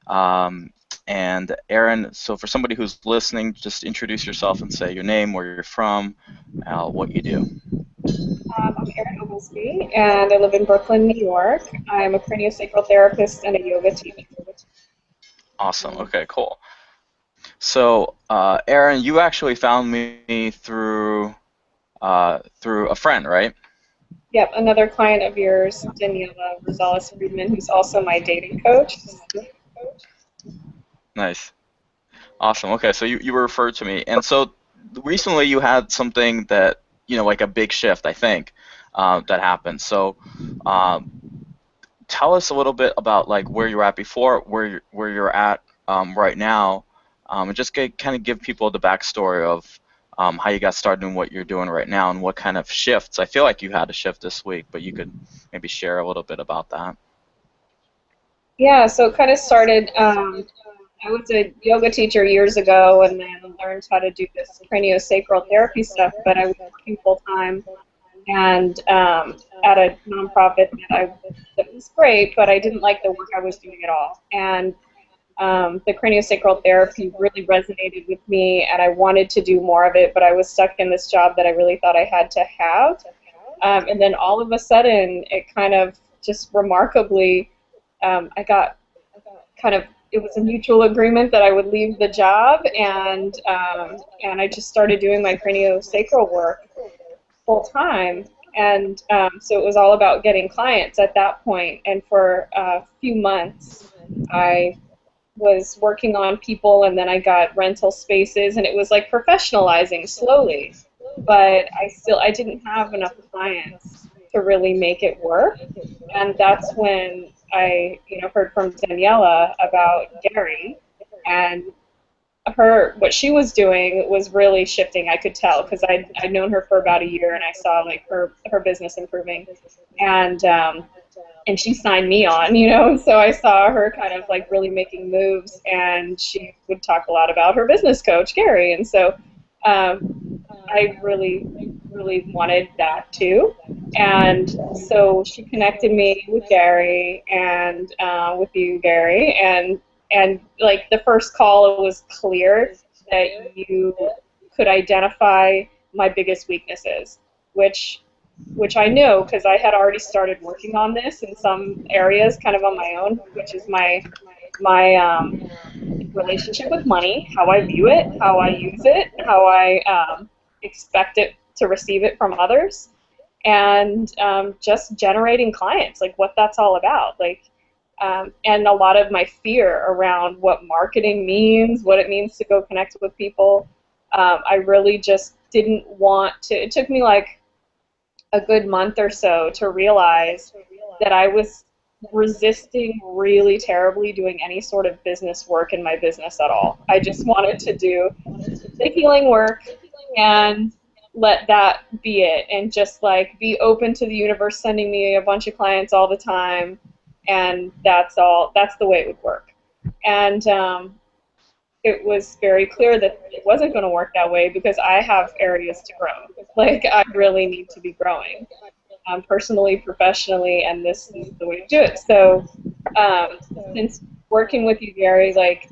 Um, and Erin, so for somebody who's listening, just introduce yourself and say your name, where you're from, what you do. I'm Erin Oglesby, and I live in Brooklyn, New York. I'm a craniosacral therapist and a yoga teacher. Awesome. Okay, cool. So, Erin, you actually found me through a friend, right? Yep, another client of yours, Daniela Rosales Friedman, who's also my dating coach. Nice. Awesome. Okay, so you were referred to me, and so recently you had something that like a big shift, I think, that happened. So, um, tell us a little bit about like where you're at before, where you're at right now, and just kind of give people the backstory of how you got started and what you're doing right now, and what kind of shifts. I feel like you had a shift this week, but you could maybe share a little bit about that. Yeah, so it kind of started. I was a yoga teacher years ago and then learned how to do this craniosacral therapy stuff, but I was working full time and at a nonprofit that was great, but I didn't like the work I was doing at all. And the craniosacral therapy really resonated with me, and I wanted to do more of it, but I was stuck in this job that I really thought I had to have. And then all of a sudden, it kind of just remarkably, I got kind of it was a mutual agreement that I would leave the job, and I just started doing my craniosacral work full time. And so it was all about getting clients at that point. And for a few months, I was working on people, and then I got rental spaces, and it was like professionalizing slowly, but I didn't have enough clients to really make it work. And that's when I heard from Daniela about Gary, and her what she was doing was really shifting. I could tell because I'd known her for about a year, and I saw like her business improving, and and she signed me on, and so I saw her kind of like really making moves, and she would talk a lot about her business coach, Gary, and so um, I really, really wanted that too. And so she connected me with Gary and with you, Gary, and like the first call, it was clear that you could identify my biggest weaknesses, which which I knew because I had already started working on this in some areas, kind of on my own, which is my relationship with money, how I view it, how I use it, how I expect it to receive it from others, and just generating clients, like what that's all about, and a lot of my fear around what marketing means, what it means to go connect with people. I really just didn't want to. It took me like a good month or so to realize that I was resisting really terribly doing any sort of business work in my business at all. I just wanted to do the healing work and let that be it, and just like be open to the universe sending me a bunch of clients all the time, and that's the way it would work. And it was very clear that it wasn't going to work that way because I have areas to grow. Like, I really need to be growing, personally, professionally, and this is the way to do it. So um, since working with you, Gary, like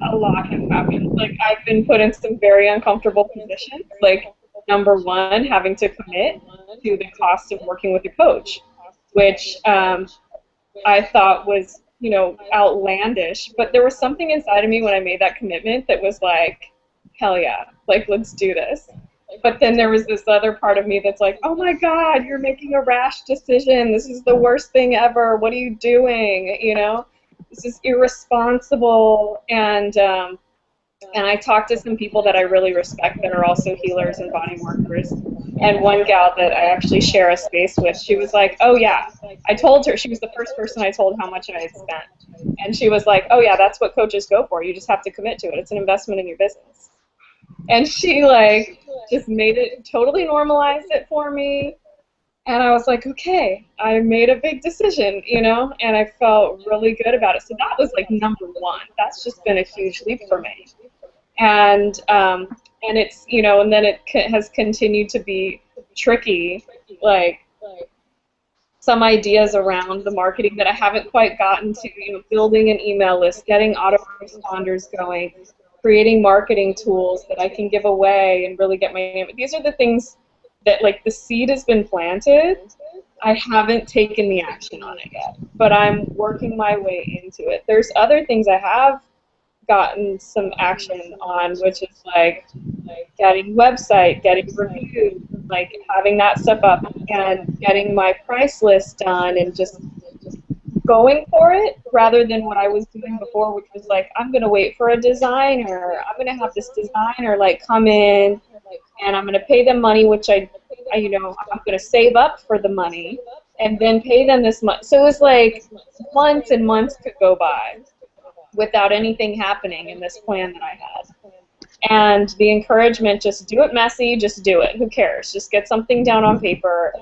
a lot has happened. Like, I've been put in some very uncomfortable positions. Like, number one, having to commit to the cost of working with a coach, which I thought was, outlandish. But there was something inside of me when I made that commitment that was like, hell yeah, like, let's do this. But then there was this other part of me that's like, oh my God, you're making a rash decision. This is the worst thing ever. What are you doing? This is irresponsible. And I talked to some people that I really respect that are also healers and body workers. And one gal that I actually share a space with, she was like, oh yeah. I told her, she was the first person I told how much I had spent. And she was like, oh yeah, that's what coaches go for. You just have to commit to it. It's an investment in your business. And she like just made it, totally normalized it for me. And I was like, okay, I made a big decision, and I felt really good about it. So that was like number one. That's just been a huge leap for me. And it's, and then it has continued to be tricky, like some ideas around the marketing that I haven't quite gotten to, building an email list, getting autoresponders going, creating marketing tools that I can give away and really get my name. These are the things that, like, the seed has been planted. I haven't taken the action on it yet, but I'm working my way into it. There's other things I have gotten some action on, which is like getting website, getting reviews, like having that stuff up, and getting my price list done, and just going for it rather than what I was doing before, which was like, I'm going to wait for a designer. I'm going to have this designer like come in and I'm going to pay them money, which I'm going to save up for the money and then pay them this much. So it was like months and months could go by without anything happening in this plan that I had. And the encouragement, just do it messy, just do it. Who cares? Just get something down on paper.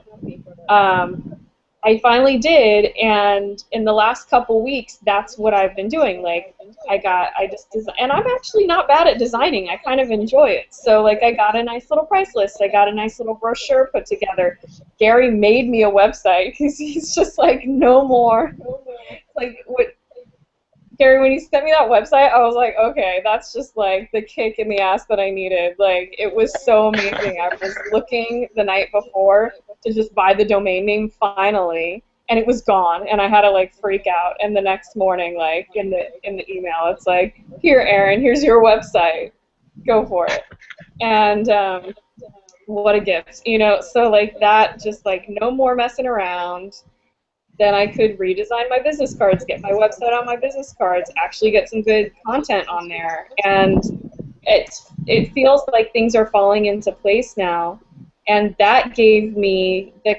I finally did, and in the last couple weeks, that's what I've been doing. Like, and I'm actually not bad at designing. I kind of enjoy it. So, like, I got a nice little price list. I got a nice little brochure put together. Gary made me a website because he's just like, no more. Like, Gary, when you sent me that website, I was like, okay, that's just like the kick in the ass that I needed. Like, it was so amazing. I was looking the night before to just buy the domain name finally, and it was gone, and I had to like freak out. And the next morning, like in the email, it's like, here, Erin, here's your website, go for it. And what a gift, So like that, just like no more messing around. Then I could redesign my business cards, get my website on my business cards, actually get some good content on there. And it feels like things are falling into place now. And that gave me the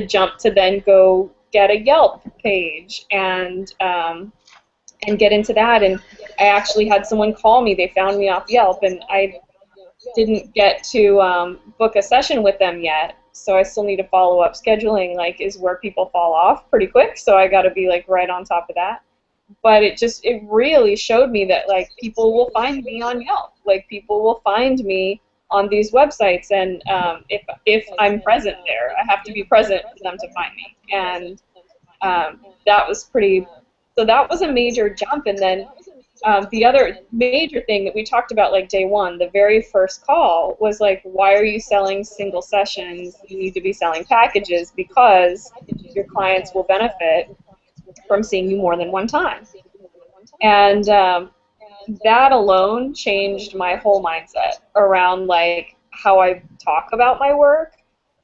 jump to then go get a Yelp page and get into that. And I actually had someone call me. They found me off Yelp, and I didn't get to book a session with them yet. So I still need to follow up. Scheduling is where people fall off pretty quick, so I got to be right on top of that. But it really showed me that people will find me on Yelp. People will find me on these websites, and if I'm present there, I have to be present for them to find me. And that was pretty. So that was a major jump, and then the other major thing that we talked about day one, the very first call, was why are you selling single sessions? You need to be selling packages because your clients will benefit from seeing you more than one time. And that alone changed my whole mindset around how I talk about my work,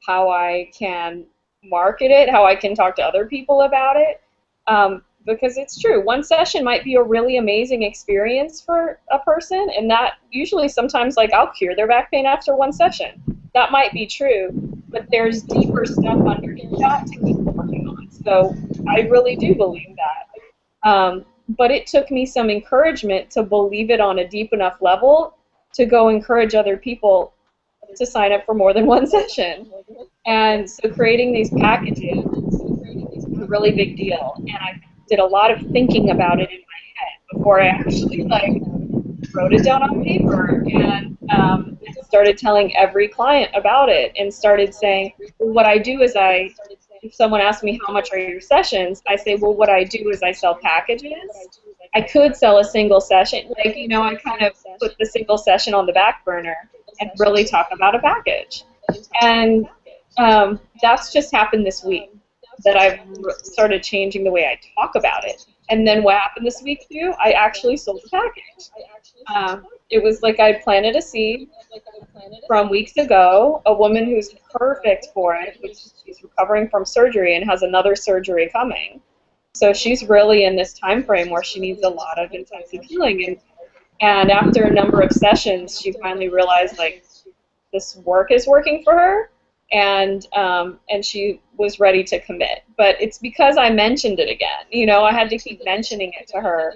how I can market it, how I can talk to other people about it. Because it's true, one session might be a really amazing experience for a person, and that usually sometimes I'll cure their back pain after one session. That might be true, but there's deeper stuff underneath that to keep working on. So I really do believe that. But it took me some encouragement to believe it on a deep enough level to go encourage other people to sign up for more than one session. And so creating these packages is a really big deal, and I did a lot of thinking about it in my head before I actually wrote it down on paper, and started telling every client about it, and started saying, well, what I do is if someone asks me how much are your sessions, I say, well, what I do is I sell packages. I could sell a single session, I kind of put the single session on the back burner and really talk about a package. And that's just happened this week, that I've started changing the way I talk about it. And then what happened this week, too, I actually sold a package. It was I planted a seed from weeks ago, a woman who's perfect for it, which she's recovering from surgery and has another surgery coming. So she's really in this time frame where she needs a lot of intensive healing. And after a number of sessions, she finally realized, this work is working for her. And she was ready to commit. But it's because I mentioned it again. I had to keep mentioning it to her.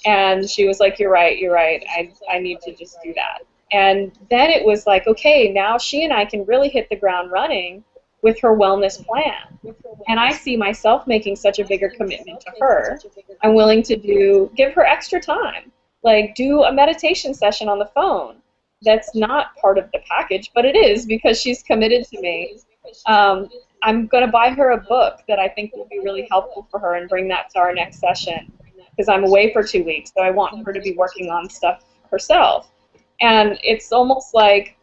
And she was like, you're right. I need to just do that. And then it was okay, now she and I can really hit the ground running with her wellness plan. And I see myself making such a bigger commitment to her. I'm willing to give her extra time. Do a meditation session on the phone. That's not part of the package, but it is because she's committed to me. I'm going to buy her a book that I think will be really helpful for her and bring that to our next session because I'm away for 2 weeks, so I want her to be working on stuff herself. And it's almost like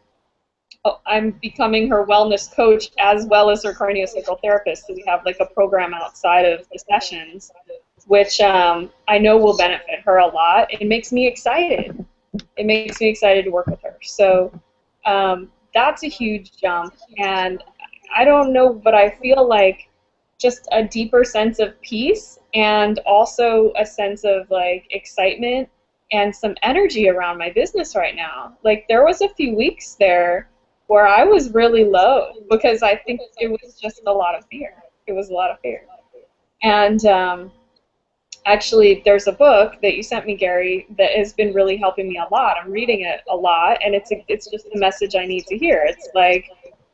I'm becoming her wellness coach as well as her craniosacral therapist. So we have like a program outside of the sessions, which I know will benefit her a lot. It makes me excited. It makes me excited to work with her. So that's a huge jump. And I don't know, but I feel like just a deeper sense of peace and also a sense of like excitement and some energy around my business right now. Like there was a few weeks there where I was really low because I think it was just a lot of fear. It was a lot of fear. And actually, there's a book that you sent me, Gary, that has been really helping me a lot. I'm reading it a lot, and it's just the message I need to hear. It's like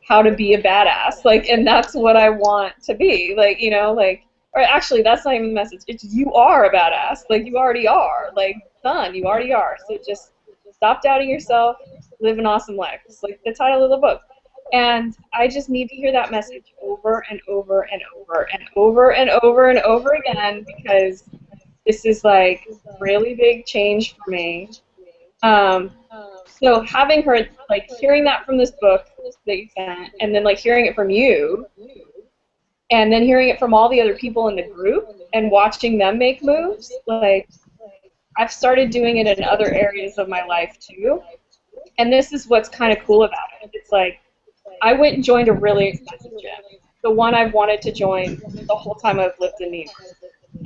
how to be a badass, like, and that's what I want to be, like, you know, like, or actually, that's not even the message. It's you are a badass, like you already are, like, son, you already are. So just stop doubting yourself, live an awesome life. It's like the title of the book. And I just need to hear that message over and over and over and over and over and over again because this is like really big change for me. Um, so having her like hearing that from this book that you sent, and then like hearing it from you, and then hearing it from all the other people in the group, and watching them make moves, like I've started doing it in other areas of my life too. And this is what's kind of cool about it. It's like I went and joined a really expensive gym, the one I've wanted to join the whole time I've lived in New York,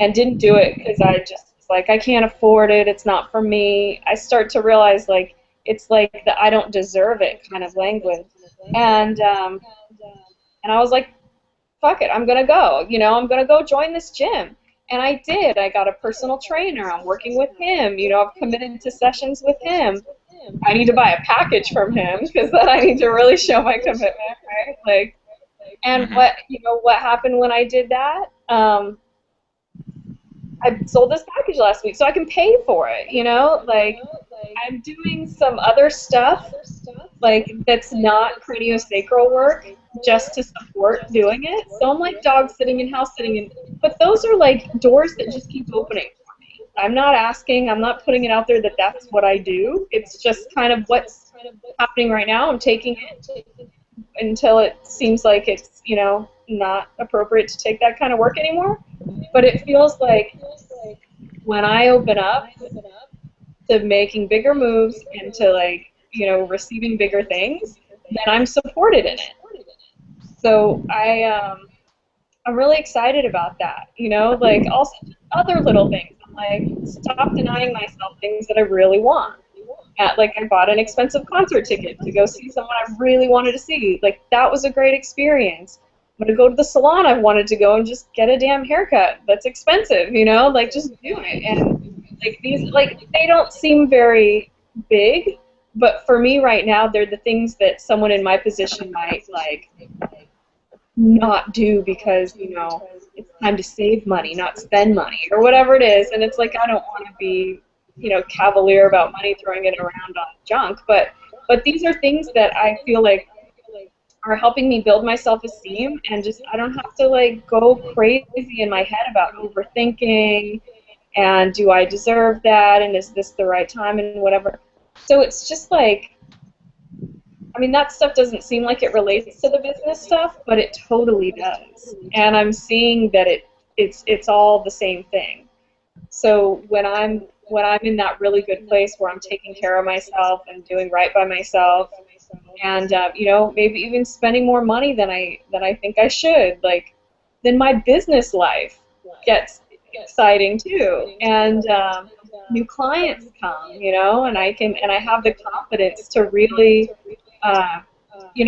and didn't do it because I just was like, I can't afford it, it's not for me. I start to realize like it's like the I don't deserve it kind of language. And I was like, fuck it, I'm gonna go. You know, I'm gonna go join this gym. And I did. I got a personal trainer. I'm working with him. You know, I've committed to sessions with him. I need to buy a package from him because then I need to really show my commitment, right? Like, and Hmm. what happened when I did that? I sold this package last week, so I can pay for it. You know, like I'm doing some other stuff like that's not craniosacral work just to support doing it. So I'm like dog sitting and house sitting, and but those are like doors that just keep opening for me. I'm not asking, I'm not putting it out there that that's what I do. It's just kind of what's happening right now. I'm taking it until it seems like it's not appropriate to take that kind of work anymore. But it feels like when I open up to making bigger moves and to like receiving bigger things, then I'm supported in it. So I'm really excited about that. Like also other little things. I'm like stop denying myself things that I really want. Like I bought an expensive concert ticket to go see someone I really wanted to see. Like that was a great experience. I'm gonna go to the salon I've wanted to go and just get a damn haircut. That's expensive, like just do it. And like these, like they don't seem very big, but for me right now, they're the things that someone in my position might like not do because it's time to save money, not spend money, or whatever it is. And it's like I don't want to be cavalier about money, throwing it around on junk, but these are things that I feel like are helping me build my self-esteem, and just I don't have to like go crazy in my head about overthinking and do I deserve that and is this the right time and whatever. So it's just like, I mean, that stuff doesn't seem like it relates to the business stuff, but it totally does. And I'm seeing that it's all the same thing. So when I'm in that really good place where I'm taking care of myself and doing right by myself, and maybe even spending more money than I think I should, like then my business life gets exciting too, and new clients come, and I have the confidence to really uh,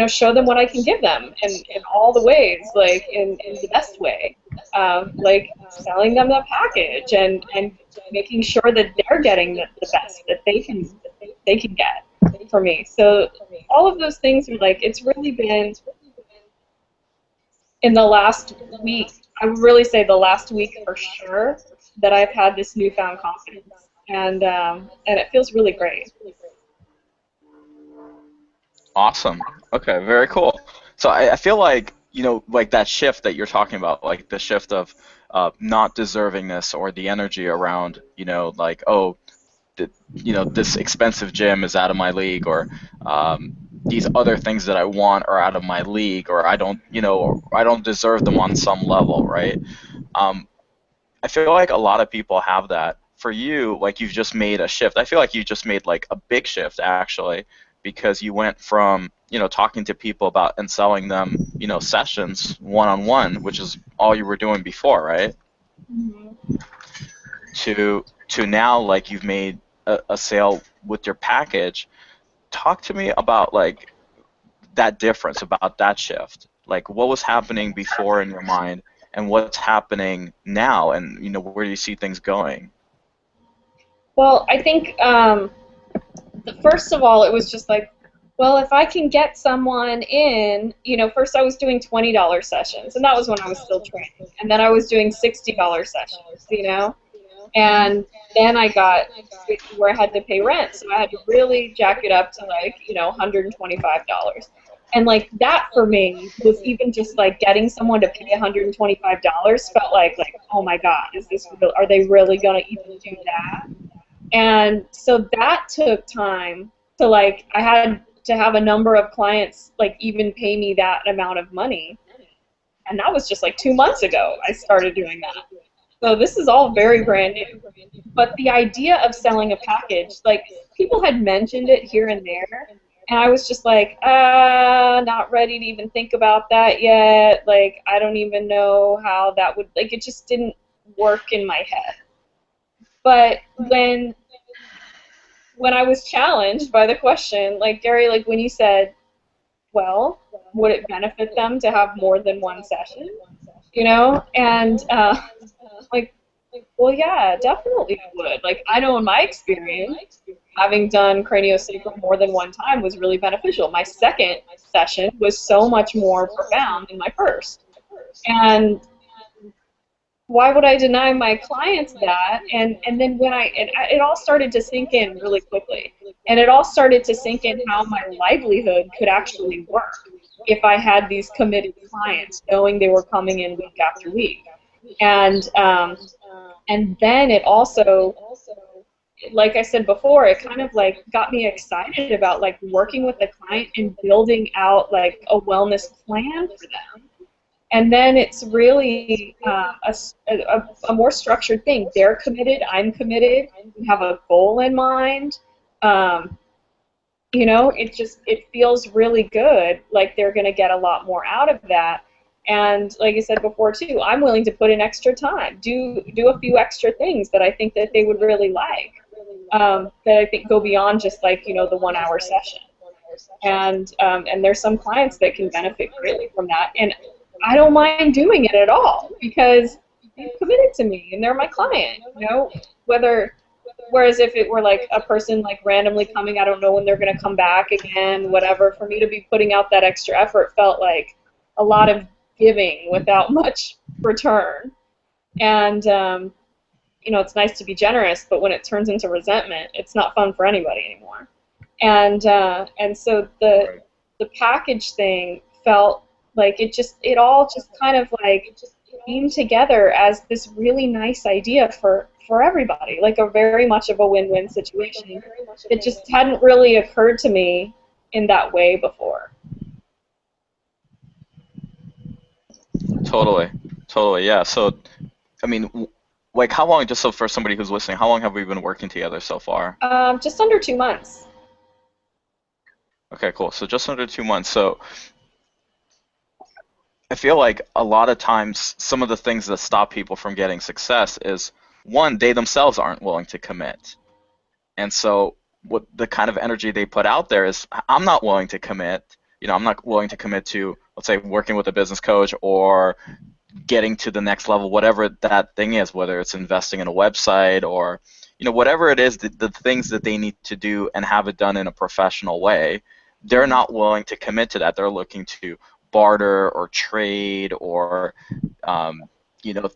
show them what I can give them in all the ways, like in the best way, like selling them the package and making sure that they're getting the best that they can get for me. So all of those things are like it's really been in the last week. I would really say the last week for sure that I've had this newfound confidence, and it feels really great. Awesome. Okay, very cool. So I feel like, like that shift that you're talking about, like the shift of not deservingness or the energy around, like, oh, this expensive gym is out of my league, or these other things that I want are out of my league, or I don't, or I don't deserve them on some level, right? Um, I feel like a lot of people have that. For you, like you've just made a shift. I feel like you just made like a big shift actually, because you went from, talking to people about and selling them, sessions one on one, which is all you were doing before, right? Mhm. To now like you've made a sale with your package. Talk to me about like that difference, about that shift. Like what was happening before in your mind and what's happening now, and where do you see things going? Well, I think first of all, it was just like, well, if I can get someone in, first I was doing $20 sessions, and that was when I was still training, and then I was doing $60 sessions. And then I got where I had to pay rent, so I had to really jack it up to like, $125. And like that for me was even just like getting someone to pay $125 felt like, oh my God, is this real? Are they really gonna even do that? And so that took time to like, I had to have a number of clients like even pay me that amount of money. And that was just like 2 months ago I started doing that. So this is all very brand new. But the idea of selling a package, like people had mentioned it here and there, and I was just like, not ready to even think about that yet. Like I don't even know how that would, like, it just didn't work in my head. But when I was challenged by the question, like Gary, like when you said, well, would it benefit them to have more than one session? And like, well, yeah, definitely it would. Like, I know in my experience, having done craniosacral more than one time was really beneficial. My second session was so much more profound than my first. And why would I deny my clients that? And then when it all started to sink in really quickly. And it all started to sink in how my livelihood could actually work if I had these committed clients, knowing they were coming in week after week. And then it also, like I said before, it kind of like got me excited about like working with the client and building out like a wellness plan for them. And then it's really a more structured thing. They're committed, I'm committed, we have a goal in mind. Um, it feels really good, like they're going to get a lot more out of that. And like I said before too, I'm willing to put in extra time, do a few extra things that I think that they would really like, that I think go beyond just like the 1 hour session. And there's some clients that can benefit greatly from that, and I don't mind doing it at all because they've committed to me and they're my client. Whether Whereas if it were like a person like randomly coming, I don't know when they're going to come back again, whatever. For me to be putting out that extra effort felt like a lot of giving without much return. And it's nice to be generous, but when it turns into resentment, it's not fun for anybody anymore. And so the package thing felt like it all just kind of like came together as this really nice idea for everybody, like a very much of a win-win situation. It just hadn't really occurred to me in that way before. Totally, totally, yeah. So, I mean, like, how long? Just so for somebody who's listening, how long have we been working together so far? Just under 2 months. Okay, cool. So just under 2 months. So I feel like a lot of times some of the things that stop people from getting success is one, they themselves aren't willing to commit. And so what the kind of energy they put out there is, I'm not willing to commit. I'm not willing to commit to, let's say, working with a business coach or getting to the next level, whatever that thing is, whether it's investing in a website or, whatever it is, the things that they need to do and have it done in a professional way, they're not willing to commit to that. They're looking to barter or trade or,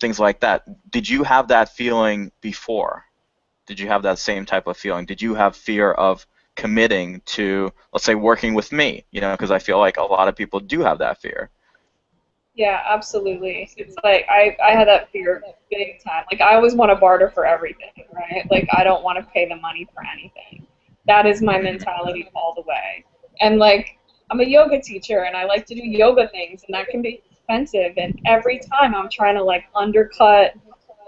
things like that. Did you have that feeling before? Did you have that same type of feeling? Did you have fear of committing to, let's say, working with me? Because I feel like a lot of people do have that fear. Yeah, absolutely. It's like I had that fear big time. Like I always want to barter for everything, right? Like I don't want to pay the money for anything. That is my mentality all the way. And like I'm a yoga teacher and I like to do yoga things and that can be expensive and every time I'm trying to like undercut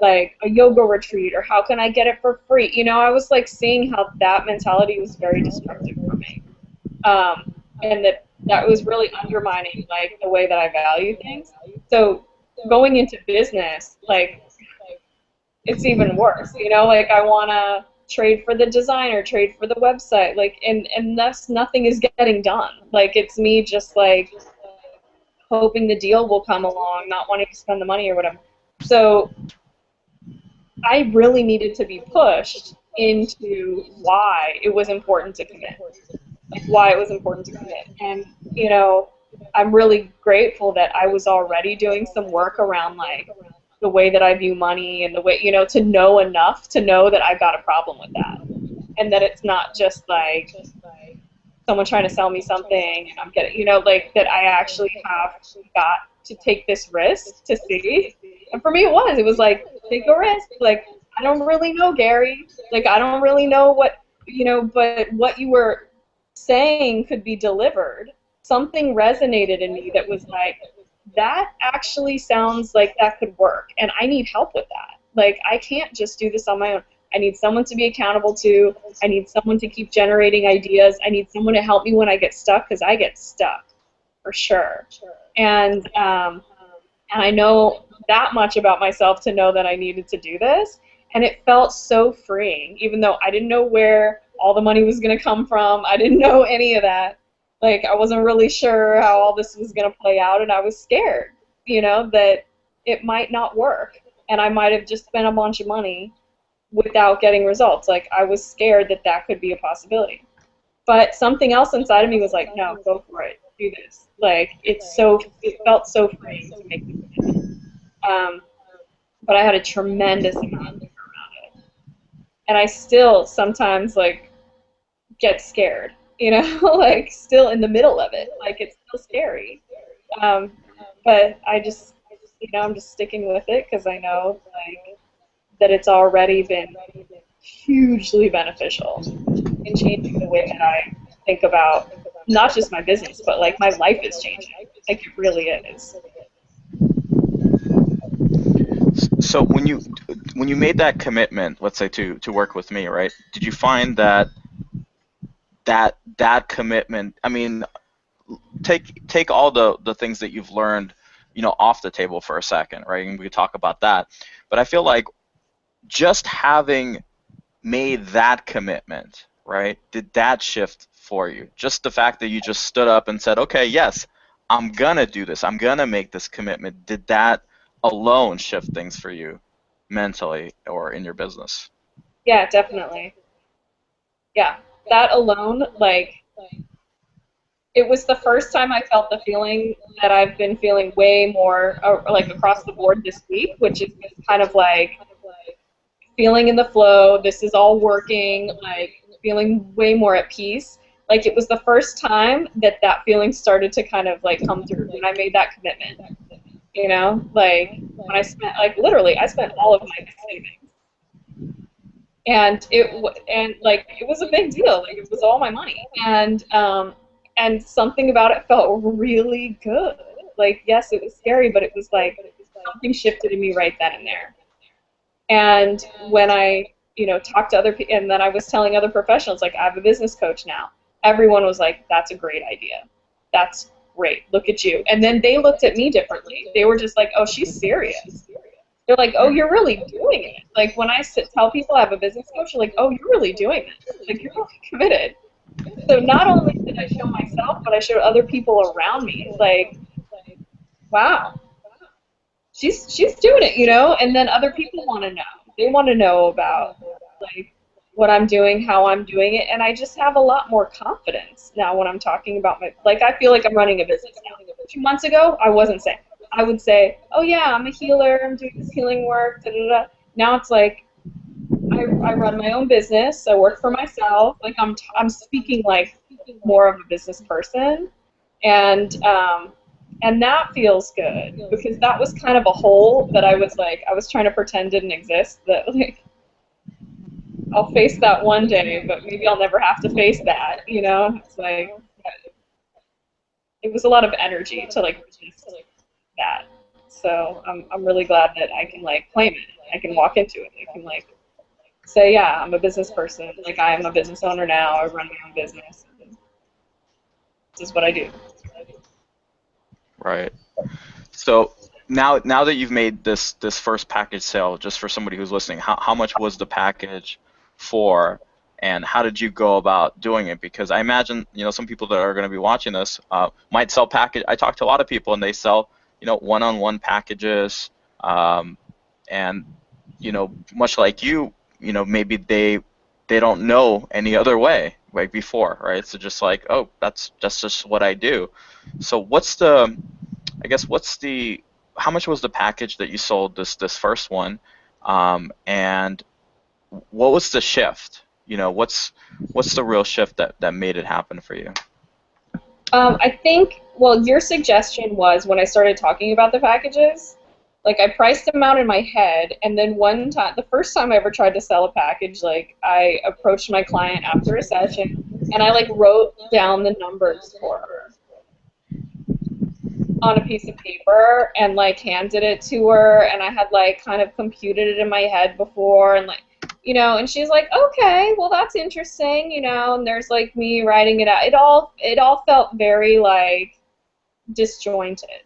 like a yoga retreat or how can I get it for free? You know, I was like seeing how that mentality was very destructive for me. And that was really undermining like the way that I value things. So going into business, like it's even worse. You know, like I want to trade for the designer, trade for the website, like and thus nothing is getting done. Like it's me just like hoping the deal will come along, not wanting to spend the money or whatever. So I really needed to be pushed into why it was important to commit. Like why it was important to commit. And, you know, I'm really grateful that I was already doing some work around like the way that I view money and the way, you know, to know enough to know that I've got a problem with that. And that it's not just like someone trying to sell me something and I'm getting, you know, like that I actually have got to take this risk to see. And for me, it was like, take a risk. Like, I don't really know, Gary. Like, I don't really know what, you know, but what you were saying could be delivered. Something resonated in me that was like, that actually sounds like that could work. And I need help with that. Like, I can't just do this on my own. I need someone to be accountable to. I need someone to keep generating ideas. I need someone to help me when I get stuck because I get stuck for sure. And and I know that much about myself to know that I needed to do this. And it felt so freeing, even though I didn't know where all the money was going to come from. I didn't know any of that. Like I wasn't really sure how all this was going to play out, and I was scared, you know, that it might not work, and I might have just spent a bunch of money without getting results. Like I was scared that that could be a possibility. But something else inside of me was like, no, go for it, do this. Like it felt so freeing to make the commitment. Um, but I had a tremendous amount of fear around it, and I still sometimes like get scared. You know, like still in the middle of it, like it's still scary. Um, but I just, you know, I'm just sticking with it because I know like that it's already been hugely beneficial in changing the way that I think about not just my business, but like my life is changing. Like it really is. So when you made that commitment, let's say to work with me, right? Did you find that that commitment? I mean, take all the things that you've learned, you know, off the table for a second, right? And we could talk about that. But I feel like just having made that commitment, right? Did that shift for you? Just the fact that you just stood up and said, "Okay, yes, I'm gonna do this. I'm gonna make this commitment." Did that alone shift things for you mentally or in your business? Yeah, definitely. Yeah, that alone, like it was the first time I felt the feeling that I've been feeling way more like across the board this week, which is this kind of like feeling in the flow. This is all working, like feeling way more at peace. Like it was the first time that that feeling started to kind of like come through when I made that commitment. You know, like when I spent like literally, I spent all of my savings, and and like it was a big deal. Like it was all my money, and something about it felt really good. Like yes, it was scary, but it was like something shifted in me right then and there. And when I, you know, talked to other people, and then I was telling other professionals, like, I have a business coach now. Everyone was like, that's a great idea. That's great. Look at you. And then they looked at me differently. They were just like, oh, she's serious. They're like, oh, you're really doing it. Like, when tell people I have a business coach, they're like, oh, you're really doing this. Like, you're really committed. So not only did I show myself, but I showed other people around me. Like, wow, she's doing it, you know. And then other people want to know. They want to know about like what I'm doing, how I'm doing it, and I just have a lot more confidence now when I'm talking about my like I feel like I'm running a business now. 2 months ago, I wasn't saying. I would say, "Oh yeah, I'm a healer. I'm doing this healing work." Da, da, da. Now it's like I run my own business. I work for myself. Like I'm speaking like more of a business person, and And that feels good because that was kind of a hole that I was trying to pretend didn't exist, that like I'll face that one day, but maybe I'll never have to face that, you know? It's like it was a lot of energy to like resist that. So I'm really glad that I can like claim it. I can walk into it. I can like say, yeah, I'm a business person. Like I'm a business owner now. I run my own business. This is what I do. Right. So now that you've made this first package sale, just for somebody who's listening, how much was the package for, and how did you go about doing it? Because I imagine, some people that are going to be watching this might sell package. I talk to a lot of people and they sell, one-on-one packages, and much like maybe they don't know any other way right before, right? So just like, oh, that's just what I do. So I guess how much was the package that you sold this first one, and what was the shift? What's the real shift that made it happen for you? I think, well, your suggestion was when I started talking about the packages, like I priced them out in my head, and then one time, the first time I ever tried to sell a package, like I approached my client after a session, and I like wrote down the numbers for her on a piece of paper and like handed it to her, and I had like kind of computed it in my head before, and like and she's like, okay, well that's interesting, and there's like me writing it out. It all felt very like disjointed.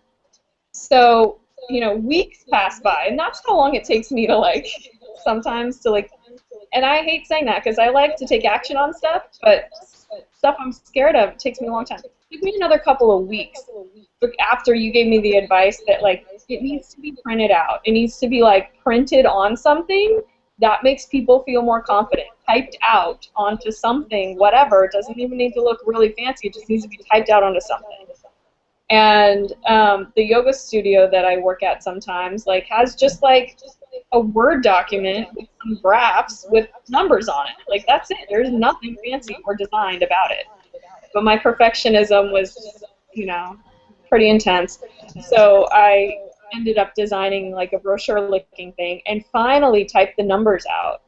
So weeks pass by, and that's how long it takes me to like sometimes to like, and I hate saying that because I like to take action on stuff, but stuff I'm scared of takes me a long time. It took me another couple of weeks after you gave me the advice that like it needs to be printed out. It needs to be like printed on something that makes people feel more confident. Typed out onto something, whatever. It doesn't even need to look really fancy. It just needs to be typed out onto something. And the yoga studio that I work at sometimes like has just like a Word document with some graphs with numbers on it. Like that's it. There's nothing fancy or designed about it. But my perfectionism was, pretty intense. So I ended up designing like a brochure looking thing and finally typed the numbers out.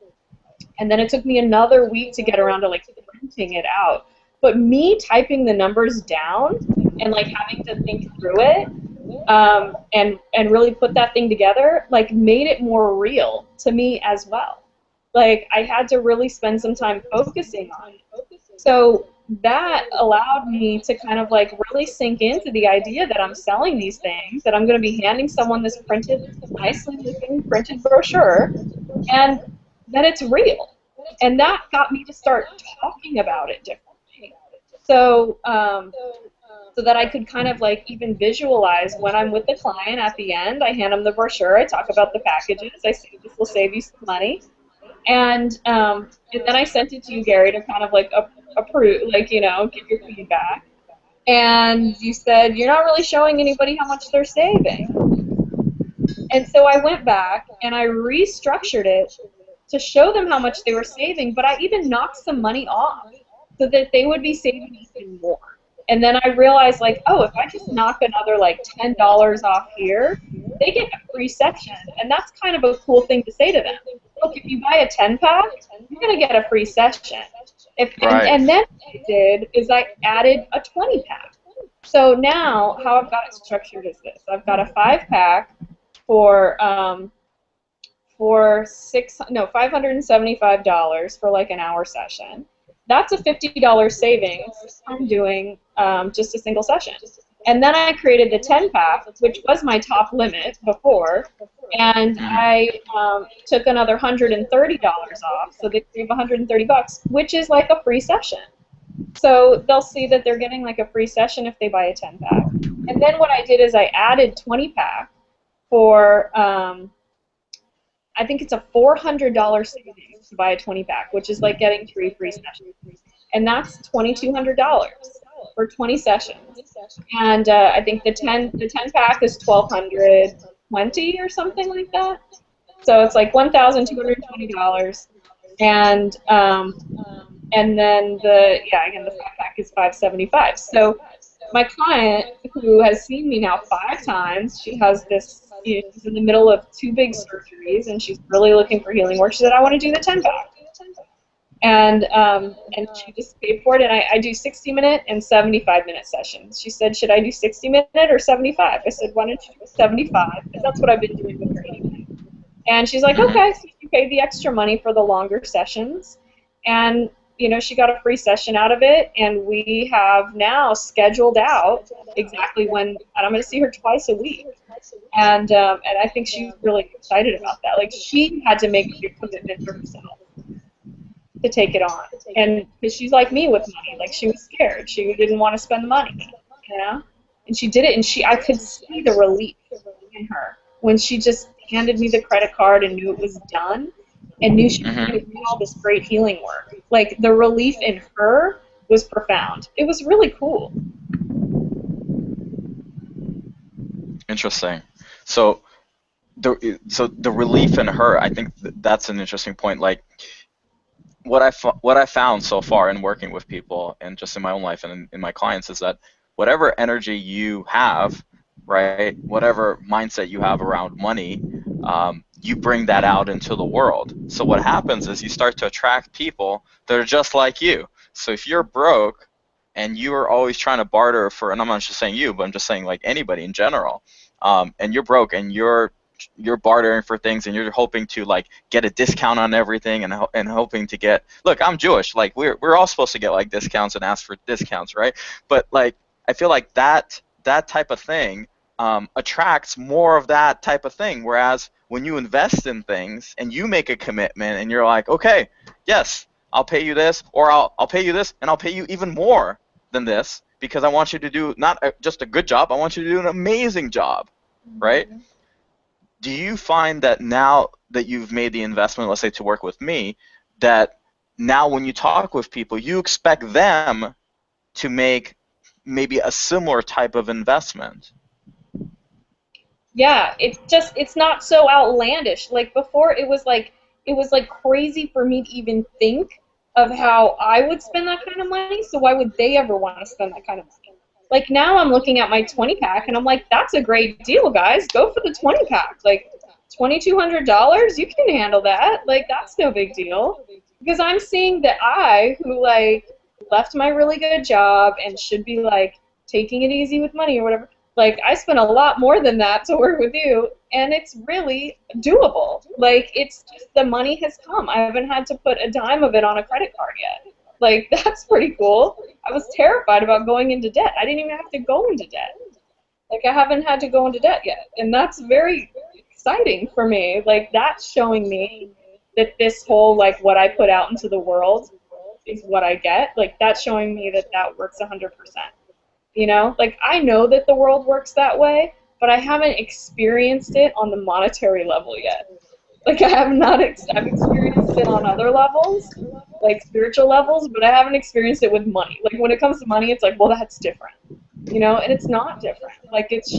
And then it took me another week to get around to like printing it out. But me typing the numbers down and like having to think through it, and really put that thing together, like made it more real to me as well. Like I had to really spend some time focusing on it. So that allowed me to kind of like really sink into the idea that I'm selling these things, that I'm going to be handing someone this printed, nicely looking printed brochure, and that it's real. And that got me to start talking about it differently. So, so that I could kind of like even visualize when I'm with the client at the end. I hand them the brochure. I talk about the packages. I say this will save you some money, and then I sent it to you, Gary, to kind of like approve, like give your feedback. And you said you're not really showing anybody how much they're saving. And so I went back and I restructured it to show them how much they were saving, but I even knocked some money off so that they would be saving even more. And then I realized, like, oh, if I just knock another, like, $10 off here, they get a free session. And that's kind of a cool thing to say to them. Look, if you buy a 10-pack, you're going to get a free session. Right. And then what I did is I added a 20-pack. So now how I've got it structured is this. I've got a 5-pack for $575 for like an hour session. That's a $50 savings from doing just a single session. And then I created the 10-pack, which was my top limit before, and I took another $130 off, so they save $130, which is like a free session. So they'll see that they're getting like a free session if they buy a 10-pack. And then what I did is I added 20-pack for I think it's a $400 savings to buy a 20-pack, which is like getting 3 free sessions. And that's $2,200 for 20 sessions. And I think the 10-pack is $1,220 or something like that. So it's like $1,220. And then the 5-pack is $575. So my client, who has seen me now 5 times, she has this, she's in the middle of 2 big surgeries, and she's really looking for healing work. She said, I want to do the 10-pack. And she just paid for it, and I do 60-minute and 75-minute sessions. She said, should I do 60-minute or 75? I said, why don't you do 75? Because that's what I've been doing with her anyway. And she's like, Hmm. okay. So she paid the extra money for the longer sessions. And, she got a free session out of it. And we have now scheduled out exactly when, and I'm going to see her twice a week. And I think she's really excited about that. Like, she had to make a big commitment to herself to take it on. And because she's like me with money, like, she was scared. She didn't want to spend the money, you know? And she did it, and I could see the relief in her when she just handed me the credit card and knew it was done and knew she was Hmm. going to do all this great healing work. Like, the relief in her was profound. It was really cool. Interesting. So the relief in her, I think that's an interesting point. Like what I found so far in working with people and just in my own life and in my clients is that whatever energy you have, right, whatever mindset you have around money, you bring that out into the world. So what happens is you start to attract people that are just like you. So if you're broke and you are always trying to barter for, and I'm not just saying you, but I'm just saying like anybody in general, and you're broke and you're bartering for things and you're hoping to like get a discount on everything and hoping to get, look, I'm Jewish, like we're all supposed to get like discounts and ask for discounts, right? But like I feel like that type of thing attracts more of that type of thing, whereas when you invest in things and you make a commitment and you're like, okay, yes, I'll pay you this, or I'll pay you this, and I'll pay you even more than this because I want you to do not just a good job, I want you to do an amazing job, right? Do you find that now that you've made the investment, let's say to work with me, that now when you talk with people, you expect them to make maybe a similar type of investment? Yeah, it's not so outlandish. Like, before, it was like crazy for me to even think of how I would spend that kind of money. So why would they ever want to spend that kind of money? Like, now I'm looking at my 20-pack and I'm like, that's a great deal, guys. Go for the 20-pack. Like, $2,200, you can handle that. Like, that's no big deal. Because I'm seeing that who like left my really good job and should be like taking it easy with money or whatever, like, I spent a lot more than that to work with you, and it's really doable. Like, it's just the money has come. I haven't had to put a dime of it on a credit card yet. Like, that's pretty cool. I was terrified about going into debt. I didn't even have to go into debt. Like, I haven't had to go into debt yet, and that's very exciting for me. Like, that's showing me that this whole, like, what I put out into the world is what I get. Like, that's showing me that that works 100%. Like, I know that the world works that way, but I haven't experienced it on the monetary level yet. Like, I have not, I've experienced it on other levels, like spiritual levels, but I haven't experienced it with money. Like, when it comes to money, it's like, well, that's different, and it's not different. Like, it's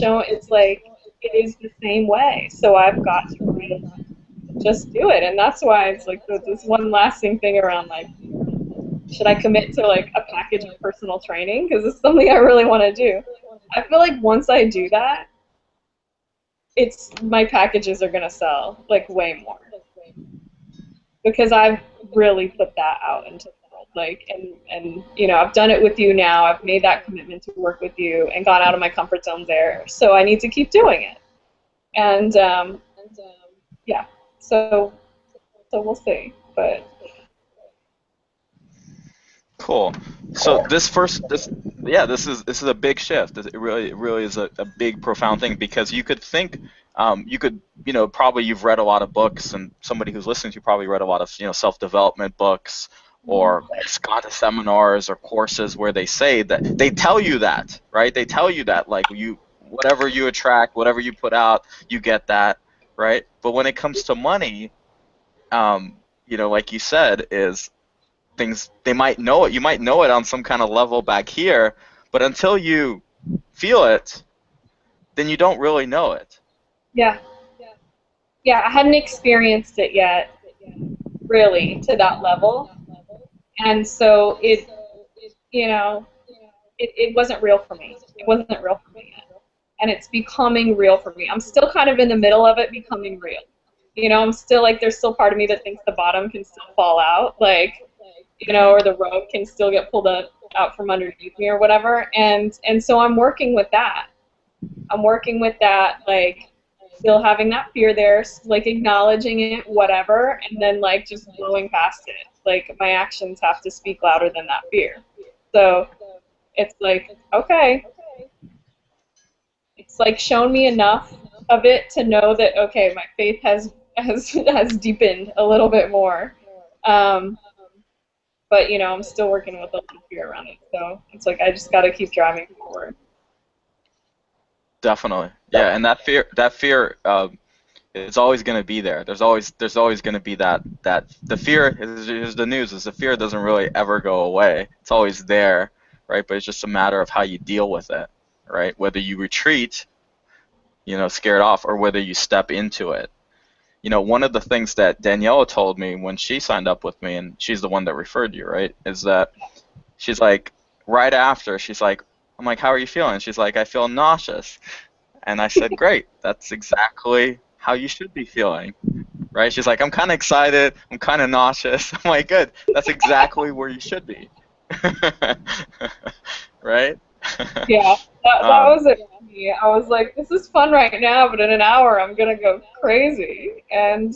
like, it is the same way. So I've got to kind of just do it. And that's why it's like this one lasting thing around, like, should I commit to like a package of personal training? Because it's something I really want to do. I feel like once I do that, it's my packages are gonna sell like way more because I've really put that out into the world. Like, and I've done it with you now. I've made that commitment to work with you and gone out of my comfort zone there. So I need to keep doing it. And yeah, so we'll see. But Cool. So this is a big shift. It really is a big profound thing because you could think, you could, probably you've read a lot of books, and somebody who's listening to you probably read a lot of, self-development books or gone to seminars or courses where they say that they tell you that, right? They tell you that like whatever you attract, whatever you put out, you get that, right? But when it comes to money, like you said, is things they might know it. You might know it on some kind of level back here, but until you feel it, then you don't really know it. yeah, yeah, I hadn't experienced it yet, really, to that level. And so you know, it wasn't real for me. It wasn't real for me yet. And it's becoming real for me. I'm still kind of in the middle of it becoming real. You know, I'm still like, there's still part of me that thinks the bottom can still fall out, like, you know, Hmm. or the rug can still get pulled out from underneath me or whatever. And so I'm working with that. I'm working with that, like, still having that fear there, like acknowledging it, whatever, and then like just blowing past it. Like my actions have to speak louder than that fear. So it's like, okay, it's like shown me enough of it to know that okay, my faith has deepened a little bit more. Um, but you know, I'm still working with a little fear around it. So it's like I just got to keep driving forward. Definitely. Yeah, and that fear, it's always going to be there. There's always going to be that the fear is the news is the fear doesn't really ever go away. It's always there, right? But it's just a matter of how you deal with it, right? Whether you retreat, scared off, or whether you step into it. One of the things that Daniela told me when she signed up with me, and she's the one that referred you, right, is that she's like, right after, she's like, I'm like, how are you feeling? She's like, I feel nauseous. And I said, great, that's exactly how you should be feeling, right? She's like, I'm kind of excited, I'm kind of nauseous. I'm like, good, that's exactly where you should be, right? Yeah, that um, was it for me. I was like, this is fun right now, but in an hour I'm gonna go crazy. And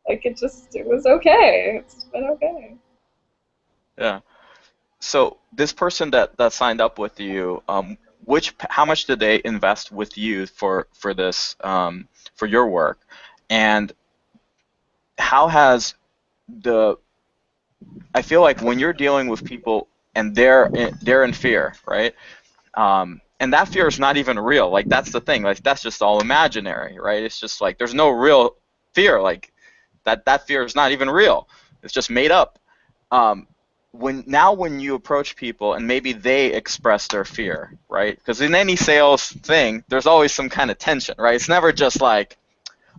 like it was okay. It's been okay. yeah. So this person that signed up with you, how much did they invest with you for this for your work, and how has the I feel like when you're dealing with people and they're in fear, right? And that fear is not even real. Like that's the thing. Like that's just all imaginary, right? It's just like there's no real fear. Like that fear is not even real. It's just made up. Um, when you approach people and maybe they express their fear, right? Because in any sales thing, there's always some kind of tension, right? It's never just like,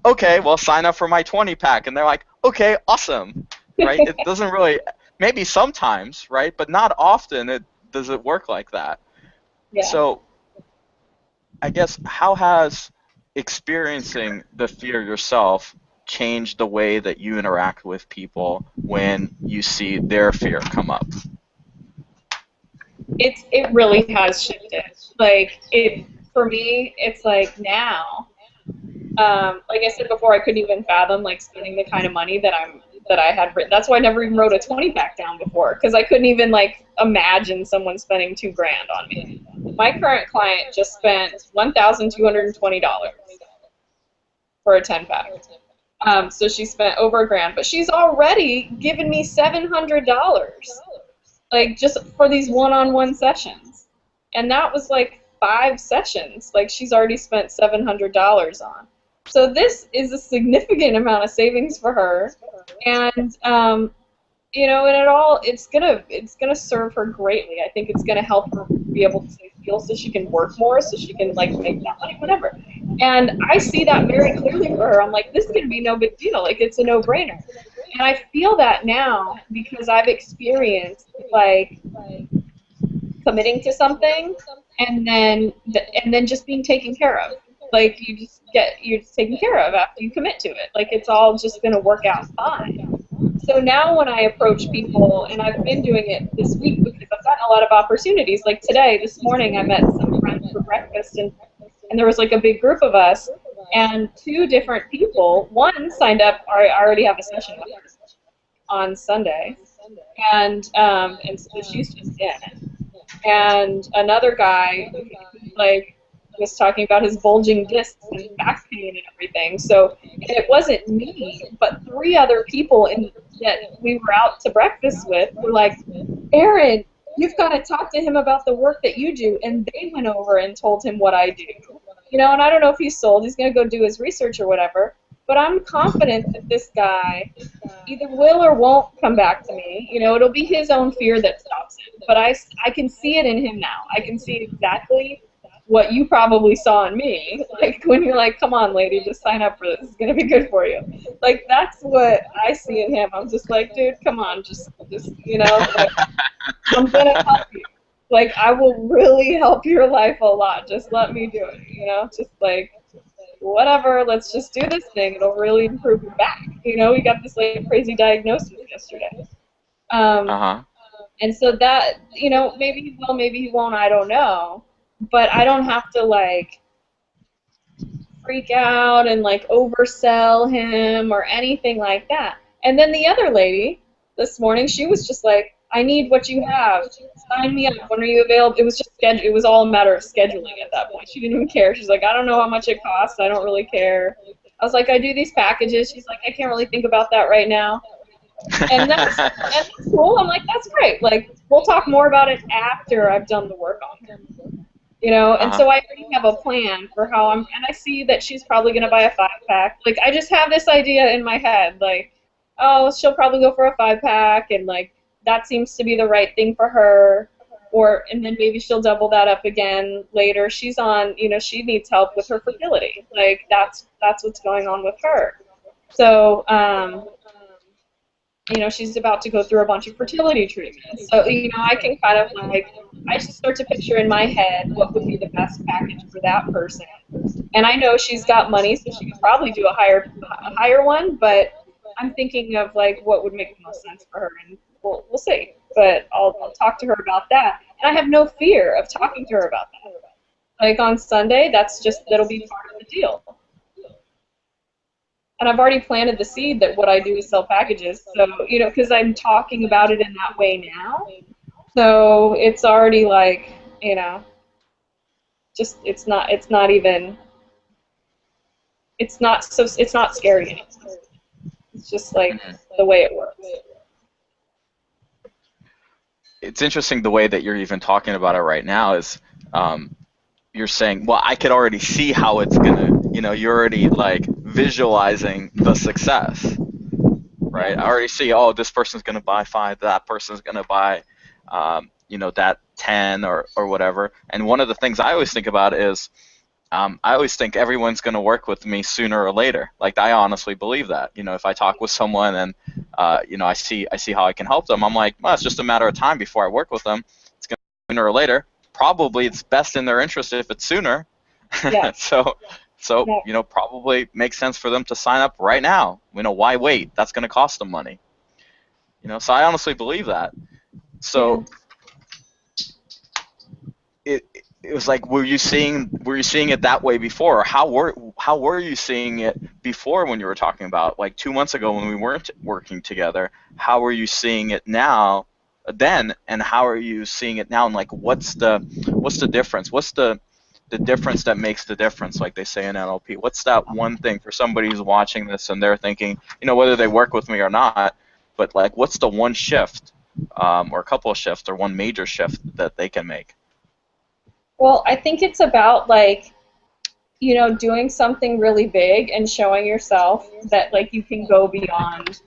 okay, well, sign up for my 20 pack, and they're like, okay, awesome, right? It doesn't really, maybe sometimes, right? But not often does it work like that. Yeah. So I guess how has experiencing the fear yourself changed the way that you interact with people when you see their fear come up? It really has shifted. Like it for me, it's like now. Like I said before, I couldn't even fathom like spending the kind of money that I had written. That's why I never even wrote a 20 pack down before because I couldn't even like imagine someone spending 2 grand on me. My current client just spent $1,220 for a 10 pack. So she spent over a grand, but she's already given me $700, like just for these one-on-one sessions, and that was like 5 sessions. Like she's already spent $700 on. So this is a significant amount of savings for her, and you know, and it's gonna serve her greatly. I think it's gonna help her be able to feel so she can work more, so she can like make that money, whatever. And I see that very clearly for her. I'm like, this is gonna be no big deal. Like it's a no-brainer. And I feel that now because I've experienced like committing to something and then just being taken care of. Like you're just taken care of after you commit to it. Like it's all just gonna work out fine. So now when I approach people, and I've been doing it this week because I've gotten a lot of opportunities. Like today, this morning, I met some friends for breakfast, and there was like a big group of us, and 2 different people. One signed up. I already have a session with her on Sunday, and so she's just in. And another guy, like, was talking about his bulging discs and back pain and everything. So, and it wasn't me, but 3 other people that we were out to breakfast with were like, Erin, you've got to talk to him about the work that you do. And they went over and told him what I do. You know, and I don't know if he's sold. He's going to go do his research or whatever. But I'm confident that this guy either will or won't come back to me. You know, it'll be his own fear that stops it. But I can see it in him now. I can see exactly what you probably saw in me. Like when you're like, come on, lady, just sign up for this. It's going to be good for you. Like that's what I see in him. I'm just like, dude, come on, just you know, like I'm going to help you. Like, I will really help your life a lot. Just let me do it, Just like, whatever, let's just do this thing. It'll really improve your back. We got this like crazy diagnosis yesterday. Um, Uh-huh. and so that, maybe he will, maybe he won't, I don't know. But I don't have to like freak out and like oversell him or anything like that. And then the other lady this morning, she was just like, I need what you have. Sign me up. When are you available? It was just schedule. It was all a matter of scheduling at that point. She didn't even care. She's like, I don't know how much it costs. I don't really care. I was like, I do these packages. She's like, I can't really think about that right now. And that's cool. I'm like, that's great. Like, we'll talk more about it after I've done the work on him. And Uh-huh. so I already have a plan for how and I see that she's probably going to buy a 5-pack. Like, I just have this idea in my head, like, oh, she'll probably go for a 5-pack, and like, that seems to be the right thing for her. And then maybe she'll double that up again later. She's on, she needs help with her fertility. Like, that's what's going on with her. So, she's about to go through a bunch of fertility treatments. So, I can kind of like, I just start to picture in my head what would be the best package for that person. And I know she's got money, so she could probably do a higher one, but I'm thinking of like what would make the most sense for her, and we'll see. But I'll talk to her about that. And I have no fear of talking to her about that. Like on Sunday, that'll be part of the deal. And I've already planted the seed that what I do is sell packages. So, because I'm talking about it in that way now. So it's already like, just it's not scary anymore. It's just like Mhm. the way it works. It's interesting the way that you're even talking about it right now is um, you're saying, well, I could already see how it's gonna, you're already like visualizing the success, Yeah. right? I already see, oh, this person's gonna buy five, that person's gonna buy, that 10 or whatever. And one of the things I always think about is, I always think everyone's going to work with me sooner or later. Like I honestly believe that. If I talk with someone and I see how I can help them, I'm like, well, it's just a matter of time before I work with them. It's going to be sooner or later. Probably it's best in their interest if it's sooner. Yeah. so so Yeah. probably makes sense for them to sign up right now. Why wait? That's going to cost them money. So I honestly believe that. Yeah. So it was like, were you seeing it that way before, or how were you seeing it before when you were talking about like 2 months ago when we weren't working together? How are you seeing it now, then, and how are you seeing it now? And like, what's the difference? What's the difference that makes the difference, like they say in NLP? What's that one thing for somebody who's watching this and they're thinking, whether they work with me or not, but like, what's the one shift, or a couple of shifts, or one major shift that they can make? Well, I think it's about like, doing something really big and showing yourself that like you can go beyond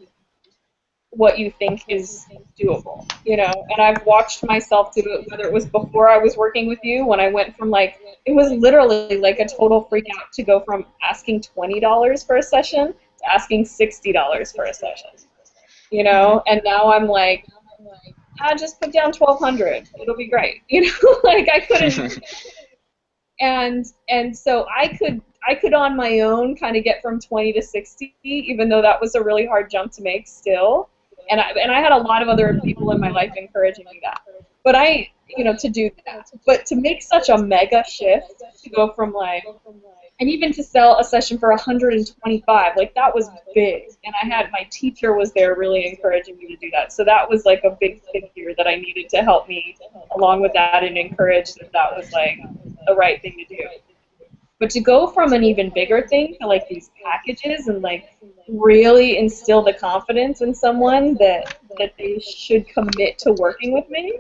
what you think is doable. And I've watched myself do it, whether it was before I was working with you, when I went from like, it was literally like a total freak out to go from asking $20 for a session to asking $60 for a session. Hmm. And now I'm like, I just put down 1,200. It'll be great. Like I couldn't, and so I could on my own kind of get from 20 to 60, even though that was a really hard jump to make still. And I had a lot of other people in my life encouraging me that. But to do that. But to make such a mega shift, to go from like, and even to sell a session for 125, like that was big. And I had my teacher was there really encouraging me to do that. So that was like a big figure that I needed to help me along with that and encourage that that was like the right thing to do. But to go from an even bigger thing to like these packages and like really instill the confidence in someone that they should commit to working with me,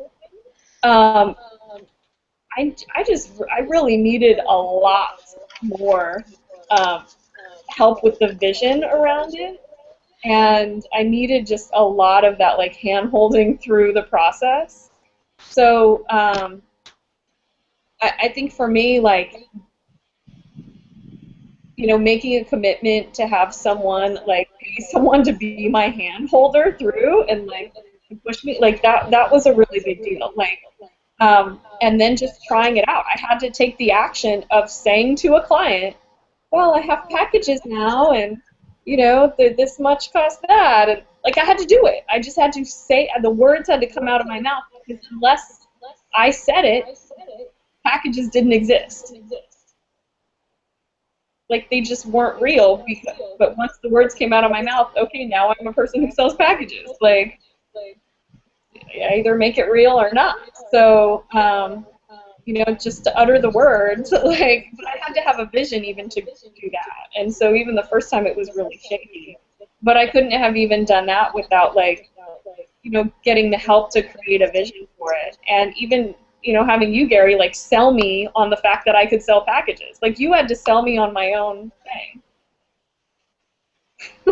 um, I really needed a lot more um, help with the vision around it, and I needed just a lot of that like hand holding through the process. So I think for me, like, making a commitment to have someone like pay someone to be my hand holder through and like push me like that was a really big deal. Like And then just trying it out. I had to take the action of saying to a client, well, I have packages now, and this much cost that, and like I had to do it. I just had to say the words had to come out of my mouth because unless I said it, packages didn't exist. Like they just weren't real. But once the words came out of my mouth, okay, now I'm a person who sells packages. Like I either make it real or not. So just to utter the words, like, but I had to have a vision even to do that. And so even the first time it was really shaky. But I couldn't have even done that without getting the help to create a vision for it. And even, having you, Gary, like sell me on the fact that I could sell packages. Like you had to sell me on my own thing.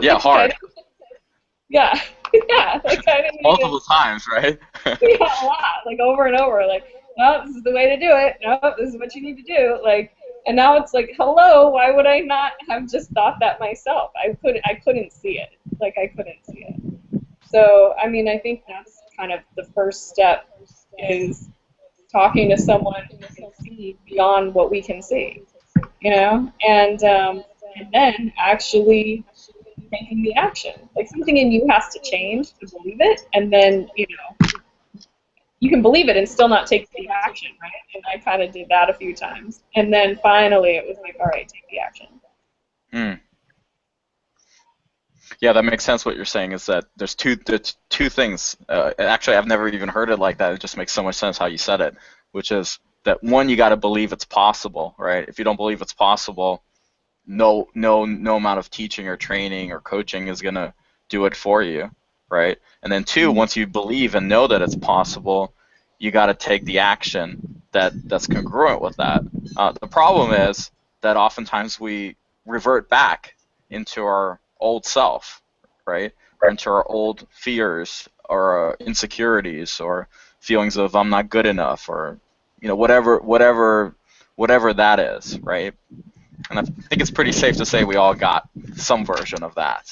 Yeah, Like, hard. yeah. Yeah. Like I didn't even Multiple times, right? yeah, a lot, like over and over, like, no, this is the way to do it. No, this is what you need to do. Like, and now it's like, hello, why would I not have just thought that myself? I couldn't see it. Like, I couldn't see it. So, I mean, I think that's kind of the first step is talking to someone who can see beyond what we can see, and then actually taking the action. Like something in you has to change to believe it, and then you can believe it and still not take the action, right? And I kind of did that a few times. And then finally it was like, all right, take the action. Mm. Yeah, that makes sense. What you're saying is that there's two things. Actually, I've never even heard it like that. It just makes so much sense how you said it, which is that one, you got to believe it's possible, right? If you don't believe it's possible, no amount of teaching or training or coaching is gonna do it for you, right? And then two, once you believe and know that it's possible, you got to take the action that's congruent with that. The problem is that oftentimes we revert back into our old self, right? Or into our old fears or insecurities or feelings of I'm not good enough or whatever that is, right? And I think it's pretty safe to say we all got some version of that,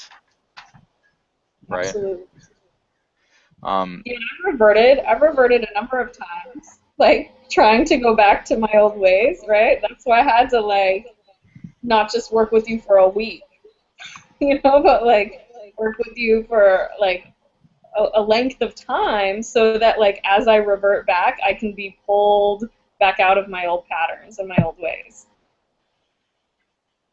right? Absolutely. Um, I've reverted a number of times, like trying to go back to my old ways, right? That's why I had to like not just work with you for a week, but like work with you for like a length of time so that like as I revert back, I can be pulled back out of my old patterns and my old ways.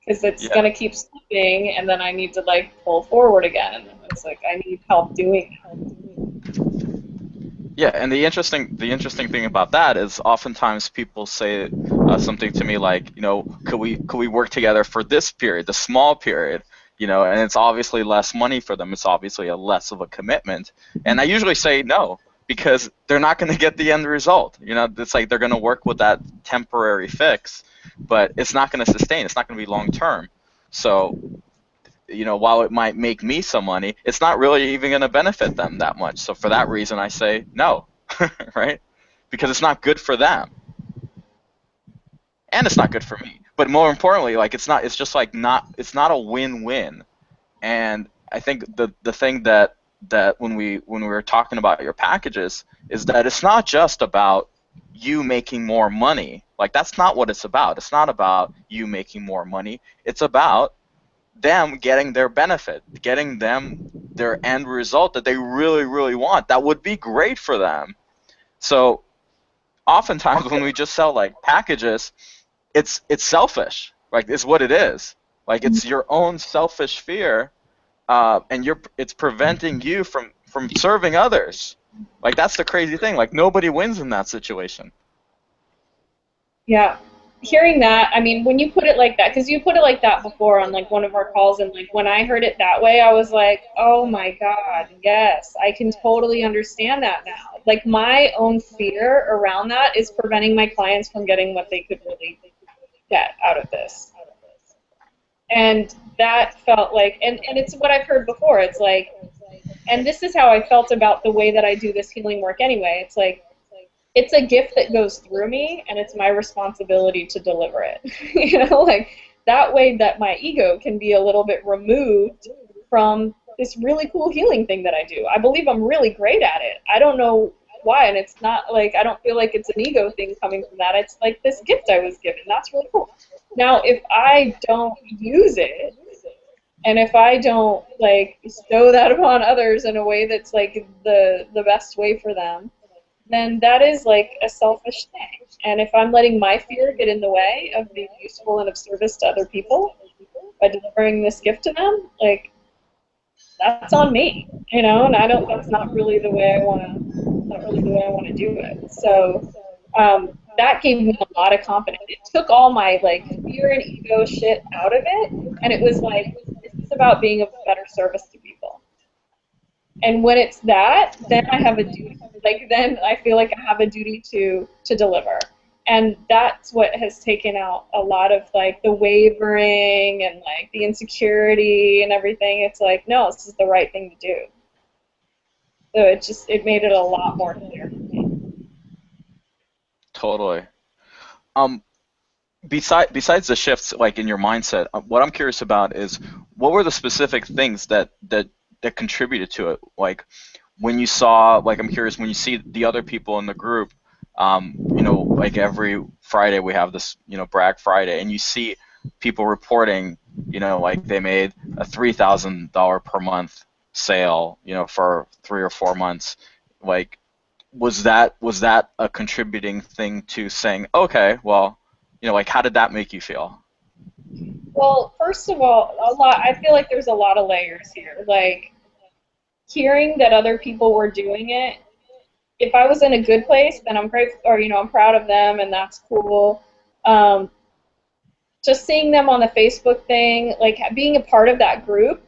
Because it's yeah, gonna keep slipping, and then I need to like pull forward again, and it's like I need help doing yeah. And the interesting thing about that is oftentimes people say something to me like, could we work together for this period, the small period, and it's obviously less money for them. It's obviously a less of a commitment, and I usually say no because they're not going to get the end result. It's like they're going to work with that temporary fix, but it's not going to sustain. It's not going to be long term. So while it might make me some money, it's not really even going to benefit them that much. So for that reason, I say no, right? Because it's not good for them, and it's not good for me. But more importantly, like it's not. It's just like not. It's not a win-win. And I think the thing that when we were talking about your packages is that it's not just about you making more money. Like that's not what it's about. It's not about you making more money. It's about them getting their benefit, getting them their end result that they really, really want. That would be great for them. So oftentimes when we just sell like packages, it's selfish. Like it's what it is. Like it. it's your own selfish fear, and it's preventing you from serving others. Like that's the crazy thing. Like nobody wins in that situation. Yeah. Hearing that, I mean, when you put it like that, because you put it like that before on like one of our calls, and like when I heard it that way, I was like, oh my God, yes, I can totally understand that now. Like my own fear around that is preventing my clients from getting what they could really get out of this. And that felt like, and it's what I've heard before. It's like, and this is how I felt about the way that I do this healing work anyway. It's like, it's a gift that goes through me, and it's my responsibility to deliver it. Like that way that my ego can be a little bit removed from this really cool healing thing that I do. I believe I'm really great at it. I don't know why. And it's not like, I don't feel like it's an ego thing coming from that. It's like this gift I was given. That's really cool. Now, if I don't use it, and if I don't like bestow that upon others in a way that's like the best way for them, then that is like a selfish thing. And if I'm letting my fear get in the way of being useful and of service to other people by delivering this gift to them, like that's on me, you know. And I don't. That's not really the way I want to. Not really the way I want to do it. So that gave me a lot of confidence. It took all my like fear and ego shit out of it, and it was like this is about being of better service to people. And when it's that, then I have a duty. Like then I feel like I have a duty to deliver. And that's what has taken out a lot of like the wavering and like the insecurity and everything. It's like, no, this is the right thing to do. So it made it a lot more clear for me. Totally. Um, besides the shifts like in your mindset, what I'm curious about is what were the specific things that contributed to it? Like when you saw, like I'm curious when you see the other people in the group, like every Friday we have this, Brag Friday, and you see people reporting, like they made a $3,000 per month sale, for 3 or 4 months. Like, was that a contributing thing to saying, okay, well, like how did that make you feel? Well, first of all, a lot. I feel like there's a lot of layers here. Like hearing that other people were doing it. If I was in a good place, then I'm grateful, or I'm proud of them, and that's cool. Um, just seeing them on the Facebook thing, like being a part of that group,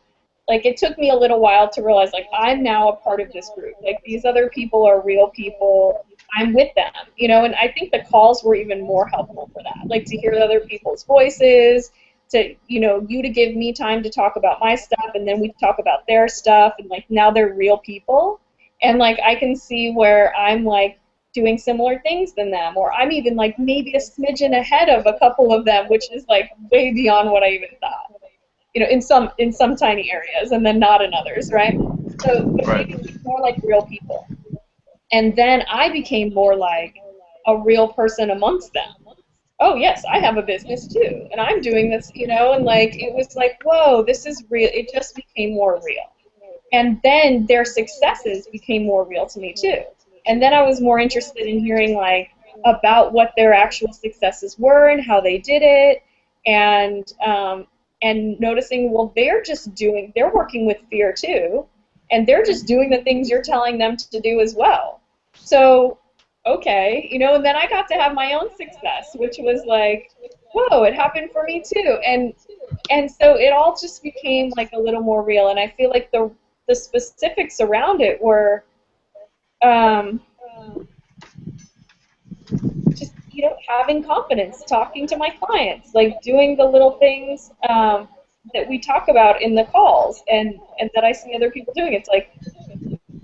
like it took me a little while to realize like I'm now a part of this group. Like these other people are real people. I'm with them, and I think the calls were even more helpful for that. Like to hear other people's voices, to you to give me time to talk about my stuff, and then we talk about their stuff, and like now they're real people, and like I can see where I'm like doing similar things than them, or I'm even like maybe a smidgen ahead of a couple of them, which is like way beyond what I even thought. In some tiny areas, and then not in others, right? So it Right. made me feel more like real people, and then I became more like a real person amongst them. Oh yes, I have a business too, and I'm doing this, and like it was like, whoa, this is real. It just became more real. And then their successes became more real to me too. And then I was more interested in hearing like about what their actual successes were and how they did it, and noticing, well, they're working with fear too, and they're just doing the things you're telling them to do as well. So okay, and then I got to have my own success, which was like, whoa, it happened for me too. And so it all just became like a little more real, and I feel like the specifics around it were um, just having confidence, talking to my clients, like doing the little things that we talk about in the calls, and that I see other people doing. It's like,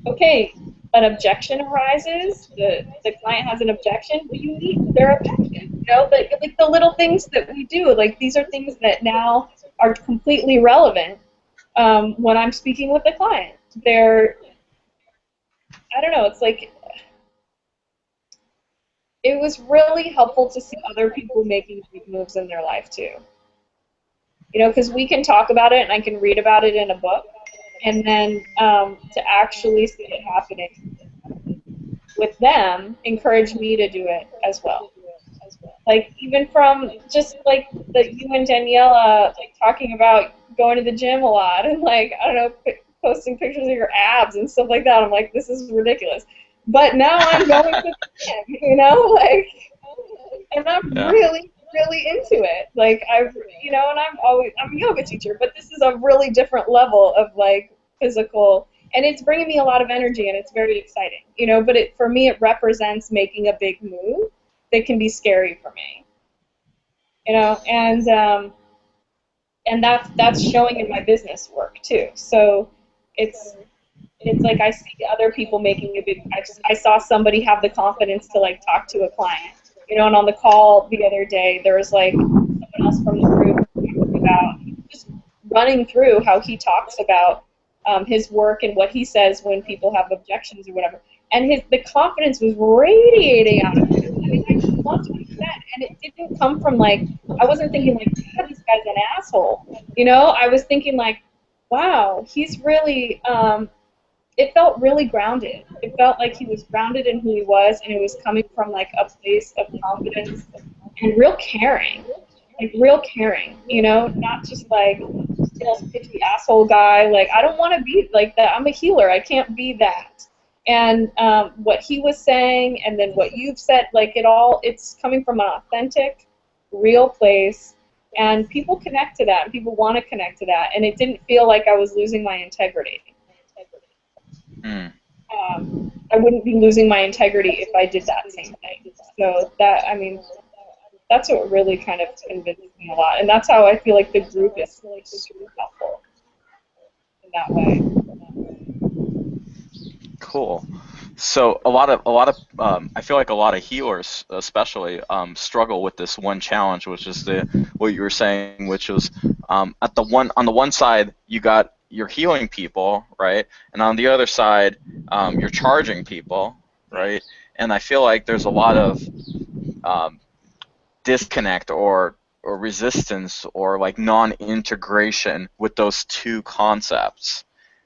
okay, an objection arises, the client has an objection, will you meet their objection? Like the little things that we do, like these are things that now are completely relevant when I'm speaking with the client. I don't know, it's like, it was really helpful to see other people making big moves in their life too. Because we can talk about it and I can read about it in a book, and then to actually see it happening with them encouraged me to do it as well. Like even from just like you and Daniela like talking about going to the gym a lot and like I don't know posting pictures of your abs and stuff like that. I'm like, this is ridiculous. But now I'm going to the gym, like, and I'm Yeah. really into it. Like and I'm a yoga teacher, but this is a really different level of like physical, and it's bringing me a lot of energy, and it's very exciting. But for me, it represents making a big move that can be scary for me. And that's showing in my business work too. So it's it's like I see other people making a big. I saw somebody have the confidence to like talk to a client, and on the call the other day there was like someone else from the group talking about just running through how he talks about his work and what he says when people have objections or whatever. and the confidence was radiating out of him. I mean, I just loved what he said, and it didn't come from like I wasn't thinking like, God, this guy's an asshole. I was thinking like, wow, he's really. It felt really grounded. It felt like he was grounded in who he was, and it was coming from like a place of confidence and real caring, like real caring. Not just like sales pitchy asshole guy. Like I don't want to be like that. I'm a healer. I can't be that. And what he was saying, and then what you've said, like it's coming from an authentic, real place, and people connect to that, and people want to connect to that, and it didn't feel like I was losing my integrity. Mm. I wouldn't be losing my integrity if I did that same thing. So that, I mean, that's what really kind of convinced me a lot, and that's how I feel like the group is super helpful in that way. Cool. So I feel like a lot of healers, especially, struggle with this one challenge, which is what you were saying, which was on the one side you're healing people, right, and on the other side, you're charging people, right, and I feel like there's a lot of um, disconnect or resistance or like non-integration with those two concepts,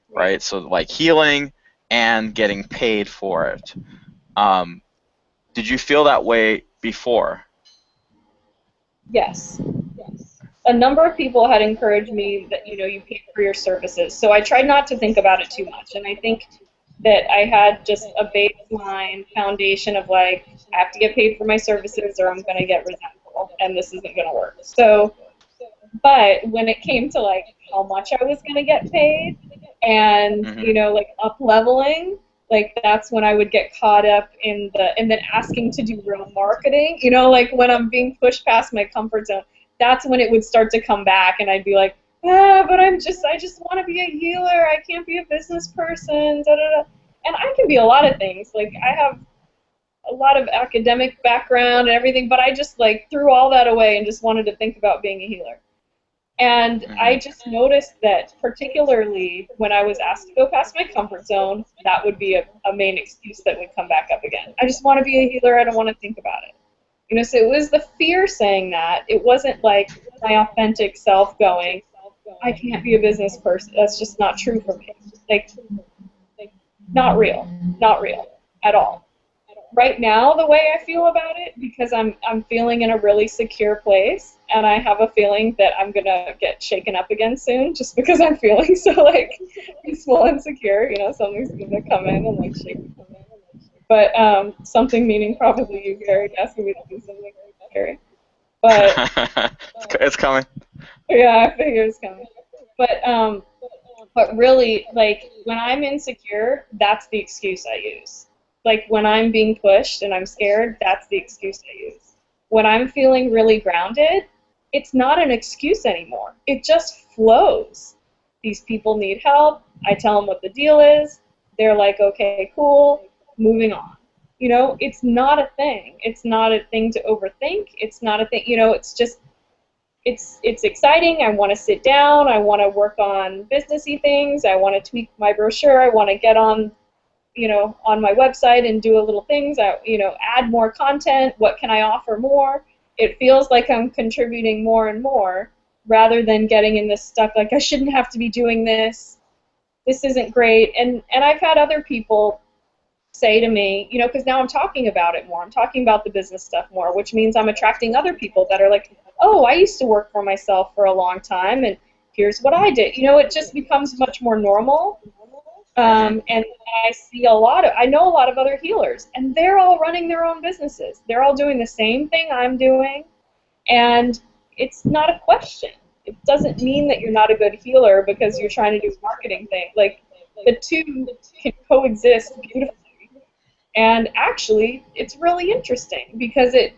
right? So like healing and getting paid for it. Um, did you feel that way before? Yes. A number of people had encouraged me that you pay for your services, so I tried not to think about it too much, and I think that I had just a baseline foundation of like I have to get paid for my services or I'm going to get resentful and this isn't going to work. So, but when it came to like how much I was going to get paid and Hmm. like up leveling, like that's when I would get caught up in and then asking to do real marketing, like when I'm being pushed past my comfort zone, that's when it would start to come back and I'd be like, but I just want to be a healer. I can't be a business person. Da, da, da. And I can be a lot of things. Like I have a lot of academic background and everything, but I just like threw all that away and just wanted to think about being a healer. And Hmm. I just noticed that particularly when I was asked to go past my comfort zone, that would be a main excuse that would come back up again. I just want to be a healer. I don't want to think about it. So it was the fear saying that. It wasn't like my authentic self going, I can't be a business person. That's just not true for me. Like, not real. Not real at all. Right now, the way I feel about it, because I'm feeling in a really secure place, and I have a feeling that I'm gonna get shaken up again soon, just because I'm feeling so like peaceful and secure. Something's gonna come in and like shake me. But something meaning probably you, Gary, asking me to do something scary. But It's coming. yeah, I figure it's coming. But really, like when I'm insecure, that's the excuse I use. Like when I'm being pushed and I'm scared, that's the excuse I use. When I'm feeling really grounded, it's not an excuse anymore. It just flows. These people need help. I tell them what the deal is. They're like, okay, cool, moving on. It's not a thing. It's not a thing to overthink. It's not a thing. It's just it's exciting. I want to sit down. I want to work on businessy things. I want to tweak my brochure. I want to get on my website and do a little things. Add more content. What can I offer more? It feels like I'm contributing more and more rather than getting in this stuck like I shouldn't have to be doing this. This isn't great. And I've had other people say to me, because now I'm talking about it more. I'm talking about the business stuff more, which means I'm attracting other people that are like, oh, I used to work for myself for a long time, and here's what I did. It just becomes much more normal. Hmm. And I know a lot of other healers, and they're all running their own businesses. They're all doing the same thing I'm doing, and it's not a question. It doesn't mean that you're not a good healer because you're trying to do a marketing thing. Like, the two can coexist beautifully. And actually, it's really interesting because it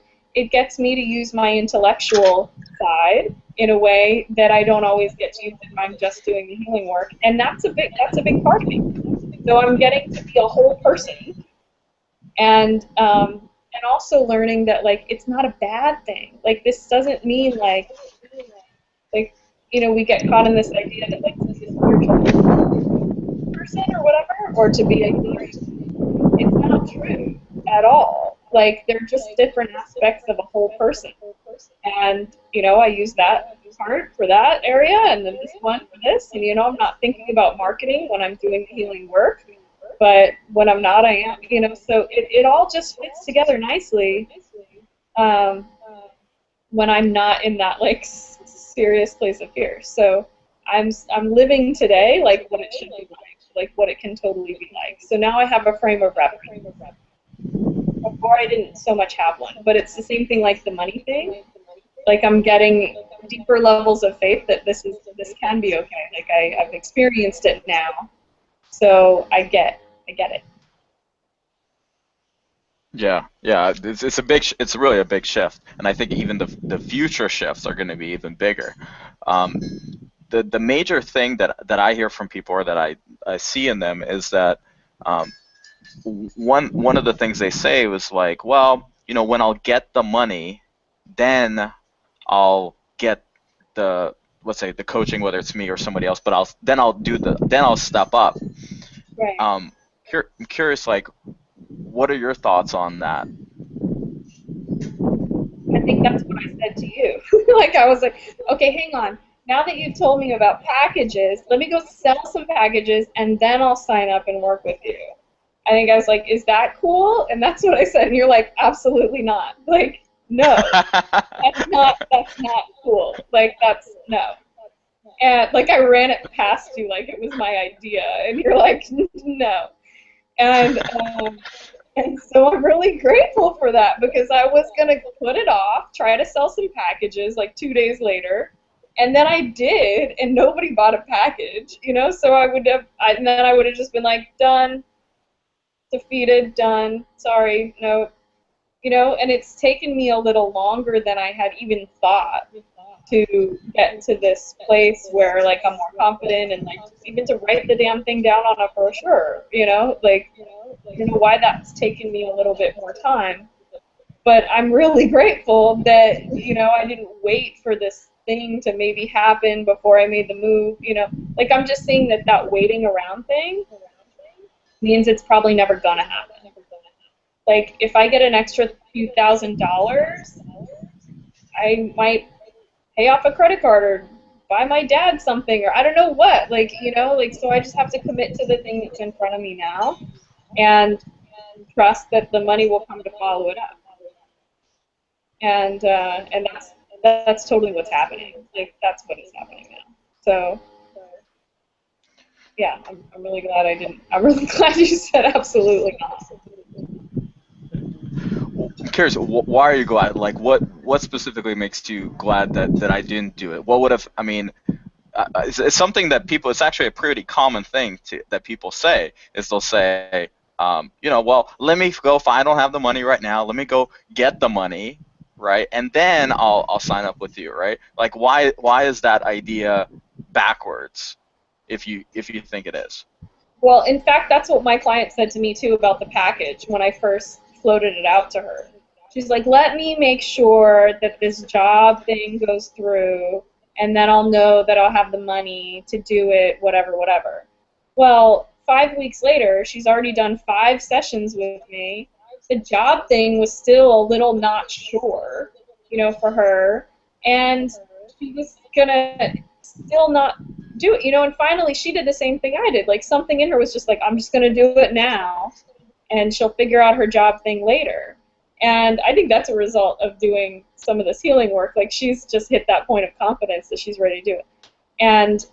gets me to use my intellectual side in a way that I don't always get to use if I'm just doing the healing work. And that's a big part of me. So I'm getting to be a whole person, and also learning that like it's not a bad thing. Like this doesn't mean like we get caught in this idea that like to be a spiritual person or whatever, or to be a healer It's not true at all. Like they're just different aspects of a whole person. And, I use that part for that area and then this one for this. And, I'm not thinking about marketing when I'm doing the healing work, but when I'm not, I am, so it all just fits together nicely um, when I'm not in that, like, serious place of fear. So I'm living today like what it should be like what it can totally be like. So now I have a frame of reference. Before I didn't so much have one, but it's the same thing like the money thing. Like I'm getting deeper levels of faith that this can be okay. Like I've experienced it now, so I get it. Yeah, yeah, it's really a big shift, and I think even the future shifts are going to be even bigger. Um, the major thing that I hear from people or that I see in them is that um, one of the things they say was like, well, when I'll get the money, then I'll get the, let's say, the coaching, whether it's me or somebody else, but then I'll step up. Right. Um, I'm curious, like, what are your thoughts on that? I think that's what I said to you. Like I was like, okay, hang on. Now that you've told me about packages, let me go sell some packages and then I'll sign up and work with you. I think I was like, is that cool? And that's what I said. And you're like, absolutely not. Like, no, that's not cool. Like, that's no. And like, I ran it past you like it was my idea. And you're like, no. And, um, and so I'm really grateful for that because I was going to put it off, try to sell some packages like 2 days later. And then I did, and nobody bought a package. So and then I would have just been like, done, defeated, done, sorry, no, and it's taken me a little longer than I had even thought to get to this place where like I'm more confident and like just even to write the damn thing down on a brochure, like I don't know why that's taken me a little bit more time, but I'm really grateful that I didn't wait for this thing to maybe happen before I made the move. Like I'm just saying that waiting around thing means it's probably never gonna happen. Like if I get an extra few $1,000s, I might pay off a credit card or buy my dad something or I don't know what. Like so I just have to commit to the thing that's in front of me now and trust that the money will come to follow it up. And that's totally what's happening. Like that's what is happening now. So yeah, I'm really glad I didn't. I'm really glad you said absolutely not. I'm curious, why are you glad? Like, what specifically makes you glad that I didn't do it? What would have, I mean, it's something that people, it's actually a pretty common thing that people say, is they'll say, well, let me go, if I don't have the money right now, let me go get the money, right? And then I'll sign up with you, right? Like, why is that idea backwards, if you think it is? Well, in fact, that's what my client said to me too about the package when I first floated it out to her. She's like, let me make sure that this job thing goes through, and then I'll know that I'll have the money to do it, whatever, whatever. Well, 5 weeks later, she's already done 5 sessions with me. The job thing was still a little not sure, for her, and she was gonna still not do it, and finally she did the same thing I did. Like something in her was just like, I'm just gonna do it now, and she'll figure out her job thing later. And I think that's a result of doing some of this healing work. Like she's just hit that point of confidence that she's ready to do it. And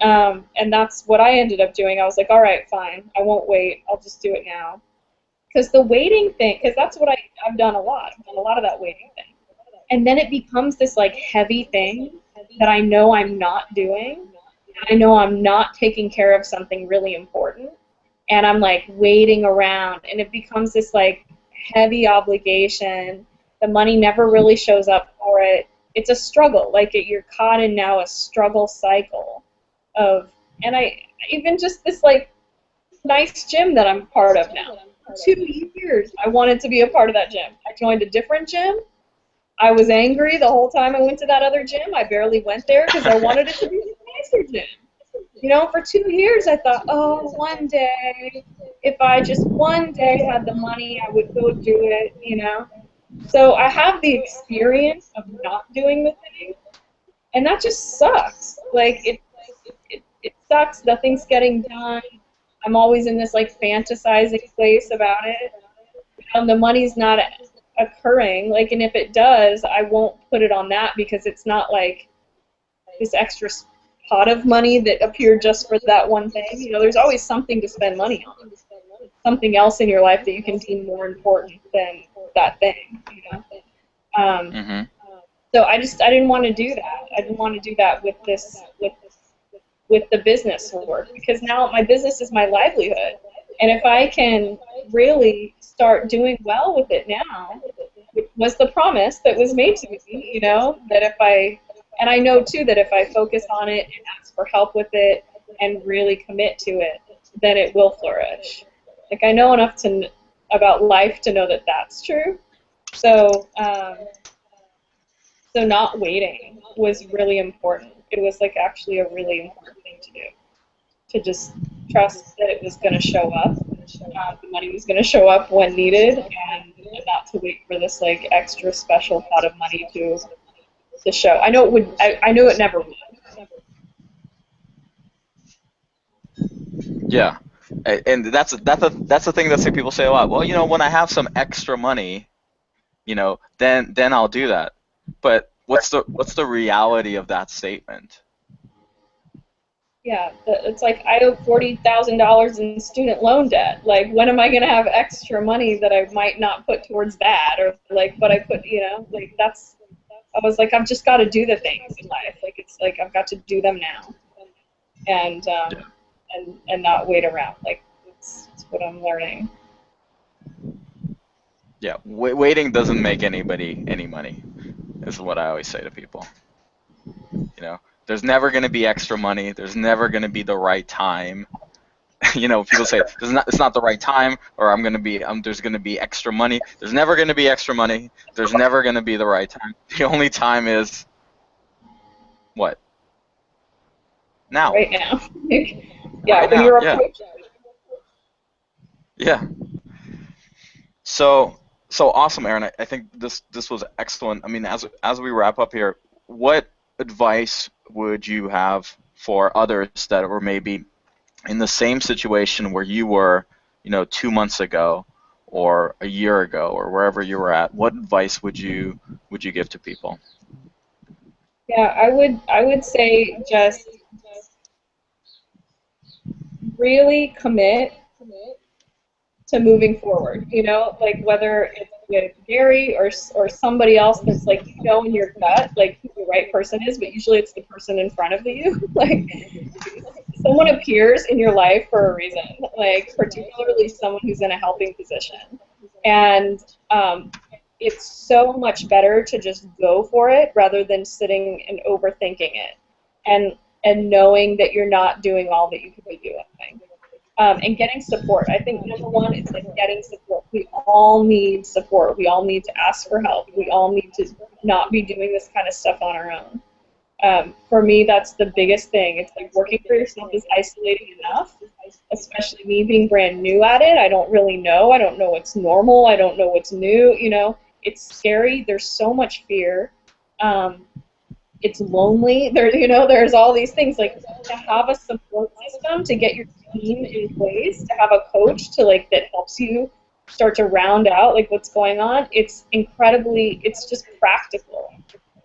that's what I ended up doing. I was like, all right, fine, I won't wait. I'll just do it now. Because the waiting thing, because that's what I've done a lot. I've done a lot of that waiting thing. And then it becomes this like heavy thing that I know I'm not doing. I know I'm not taking care of something really important, and I'm like waiting around, and it becomes this like heavy obligation. The money never really shows up for it. It's a struggle. Like you're caught in now a struggle cycle of, and I even just this like nice gym that I'm part of now. For 2 years, I wanted to be a part of that gym. I joined a different gym. I was angry the whole time I went to that other gym. I barely went there because I wanted it to be a nicer gym. For 2 years, I thought, oh, one day if I just one day had the money, I would go do it, you know? So I have the experience of not doing the thing, and that just sucks. Like, it sucks. Nothing's getting done. I'm always in this, like, fantasizing place about it. The money's not occurring. Like, and if it does, I won't put it on that because it's not like this extra pot of money that appeared just for that one thing. There's always something to spend money on, something else in your life that you can deem more important than that thing. Um, Mm-hmm. so I didn't want to do that. I didn't want to do that with this with the business work, because now my business is my livelihood, and if I can really start doing well with it now, which was the promise that was made to me, that if I and I know too that if I focus on it and ask for help with it and really commit to it, then it will flourish. Like, I know enough about life to know that that's true. So so not waiting was really important. It was like actually a really important thing to do, to just trust that it was going to show up. The money was going to show up when needed, and not to wait for this like extra special pot of money to show. I know it would. I knew it never would. Yeah, and that's the thing that people say a lot. Well, when I have some extra money, then I'll do that. But what's the reality of that statement? Yeah, it's like I owe $40,000 in student loan debt. Like, when am I going to have extra money that I might not put towards that, or like, but I put, like that's. I was like, I've just got to do the things in life. Like, it's like I've got to do them now, and Yeah. and not wait around. Like, it's what I'm learning. Yeah, waiting doesn't make anybody any money, is what I always say to people. There's never going to be extra money. There's never going to be the right time. People say it's not the right time, or there's going to be extra money. There's never going to be extra money. There's never going to be the right time. The only time is what? Now. Right now. Yeah, Right when now. you're Yeah. approaching. Yeah. So awesome, Erin. I think this was excellent. I mean, as we wrap up here, what advice would you have for others that were maybe in the same situation where you were, 2 months ago, or a year ago, or wherever you were at? What advice would you give to people? Yeah, I would say just really commit to moving forward. Like, whether it's with Gary or somebody else that's like, in your gut, like, who the right person is, but usually it's the person in front of you. Like, someone appears in your life for a reason, like, particularly someone who's in a helping position. And it's so much better to just go for it rather than sitting and overthinking it, and knowing that you're not doing all that you could be doing. And getting support. I think number one is like getting support. We all need support. We all need to ask for help. We all need to not be doing this kind of stuff on our own. For me, that's the biggest thing. It's like working for yourself is isolating enough, especially me being brand new at it. I don't really know. I don't know what's normal. I don't know what's new. It's scary. There's so much fear. It's lonely. There's all these things. Like, to have a support system, to get your team in place, to have a coach that helps you start to round out like what's going on. It's just practical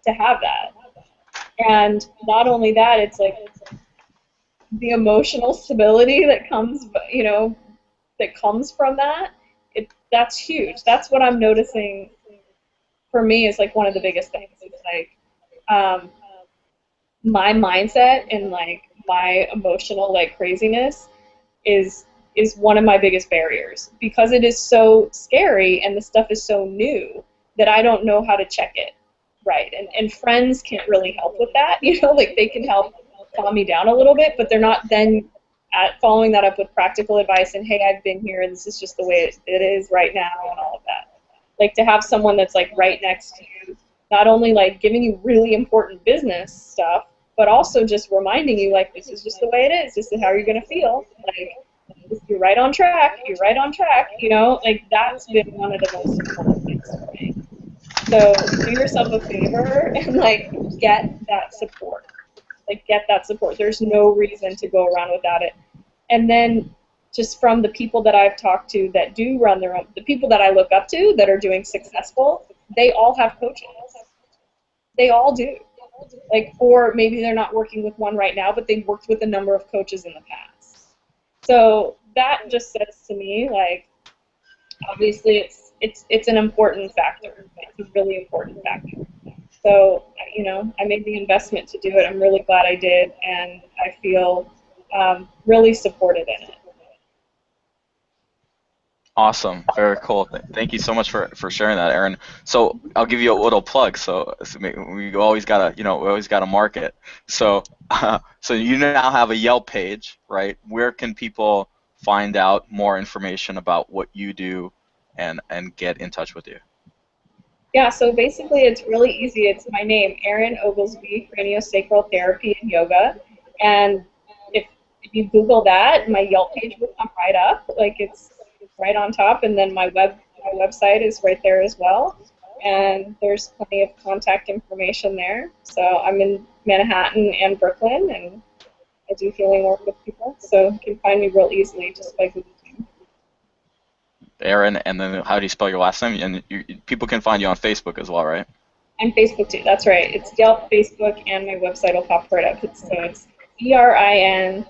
to have that. And not only that, it's like the emotional stability that comes from that. That's huge. That's what I'm noticing for me is like one of the biggest things. It's like my mindset and like my emotional like craziness is one of my biggest barriers, because it is so scary and the stuff is so new that I don't know how to check it right. And friends can't really help with that, like they can help calm me down a little bit, but they're not then following that up with practical advice and, hey, I've been here and this is just the way it is right now and all of that. Like, to have someone that's like right next to you, not only like giving you really important business stuff, but also just reminding you like, this is just the way it is. This is how you're going to feel. Like, you're right on track, you're right on track, you know, like that's been one of the most important things for me. So do yourself a favor and like get that support. Like get that support. There's no reason to go around without it. And then just from the people that I've talked to that do run their own, the people that I look up to that are doing successful, they all have coaches. They all do. Like, or maybe they're not working with one right now, but they've worked with a number of coaches in the past. So that just says to me, like, obviously it's an important factor. It's a really important factor. So, you know, I made the investment to do it. I'm really glad I did, and I feel really supported in it. Awesome, very cool. Thank you so much for sharing that, Erin. So I'll give you a little plug. We always gotta, we always gotta market. So, so you now have a Yelp page, right? Where can people find out more information about what you do, and get in touch with you? Yeah, so basically it's really easy. It's my name, Erin Oglesby, Craniosacral Therapy and Yoga. And if you Google that, my Yelp page will come right up. Like it's right on top, and then my website is right there as well. And there's plenty of contact information there. So I'm in Manhattan and Brooklyn, and I do healing work with people. So you can find me real easily just by Googling. Erin, and then how do you spell your last name? And people can find you on Facebook as well, right? And Facebook too. That's right. It's Yelp, Facebook, and my website will pop right up. It's ERINOGLESBY.com.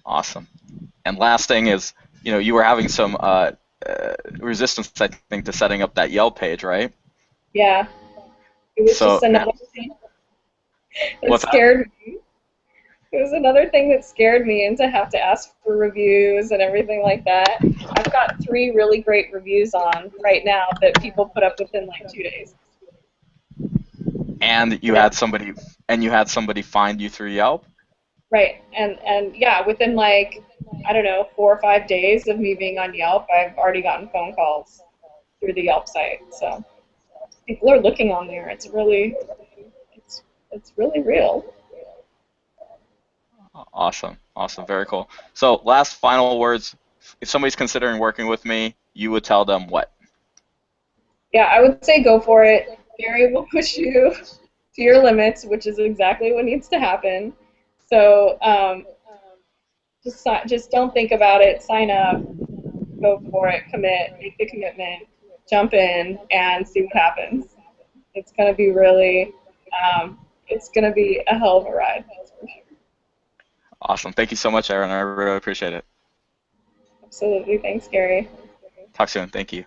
Awesome. And last thing is, you were having some resistance, I think, to setting up that Yelp page, right? Yeah, it was So just another thing that what's that? scared me. It was another thing that scared me, and to have to ask for reviews and everything like that. I've got 3 really great reviews on right now that people put up within like 2 days. And you Yeah. had somebody, find you through Yelp? Right, and yeah, within like I don't know 4 or 5 days of me being on Yelp, I've already gotten phone calls through the Yelp site. So people are looking on there. It's it's really real. Awesome. Awesome. Very cool. So last final words. If somebody's considering working with me, you would tell them what? Yeah, I would say go for it. Gary will push you to your limits, which is exactly what needs to happen. So just don't think about it. Sign up, go for it, commit, make the commitment, jump in, and see what happens. It's going to be really, it's going to be a hell of a ride. That's for sure. Awesome. Thank you so much, Erin. I really appreciate it. Absolutely. Thanks, Gary. Talk soon. Thank you.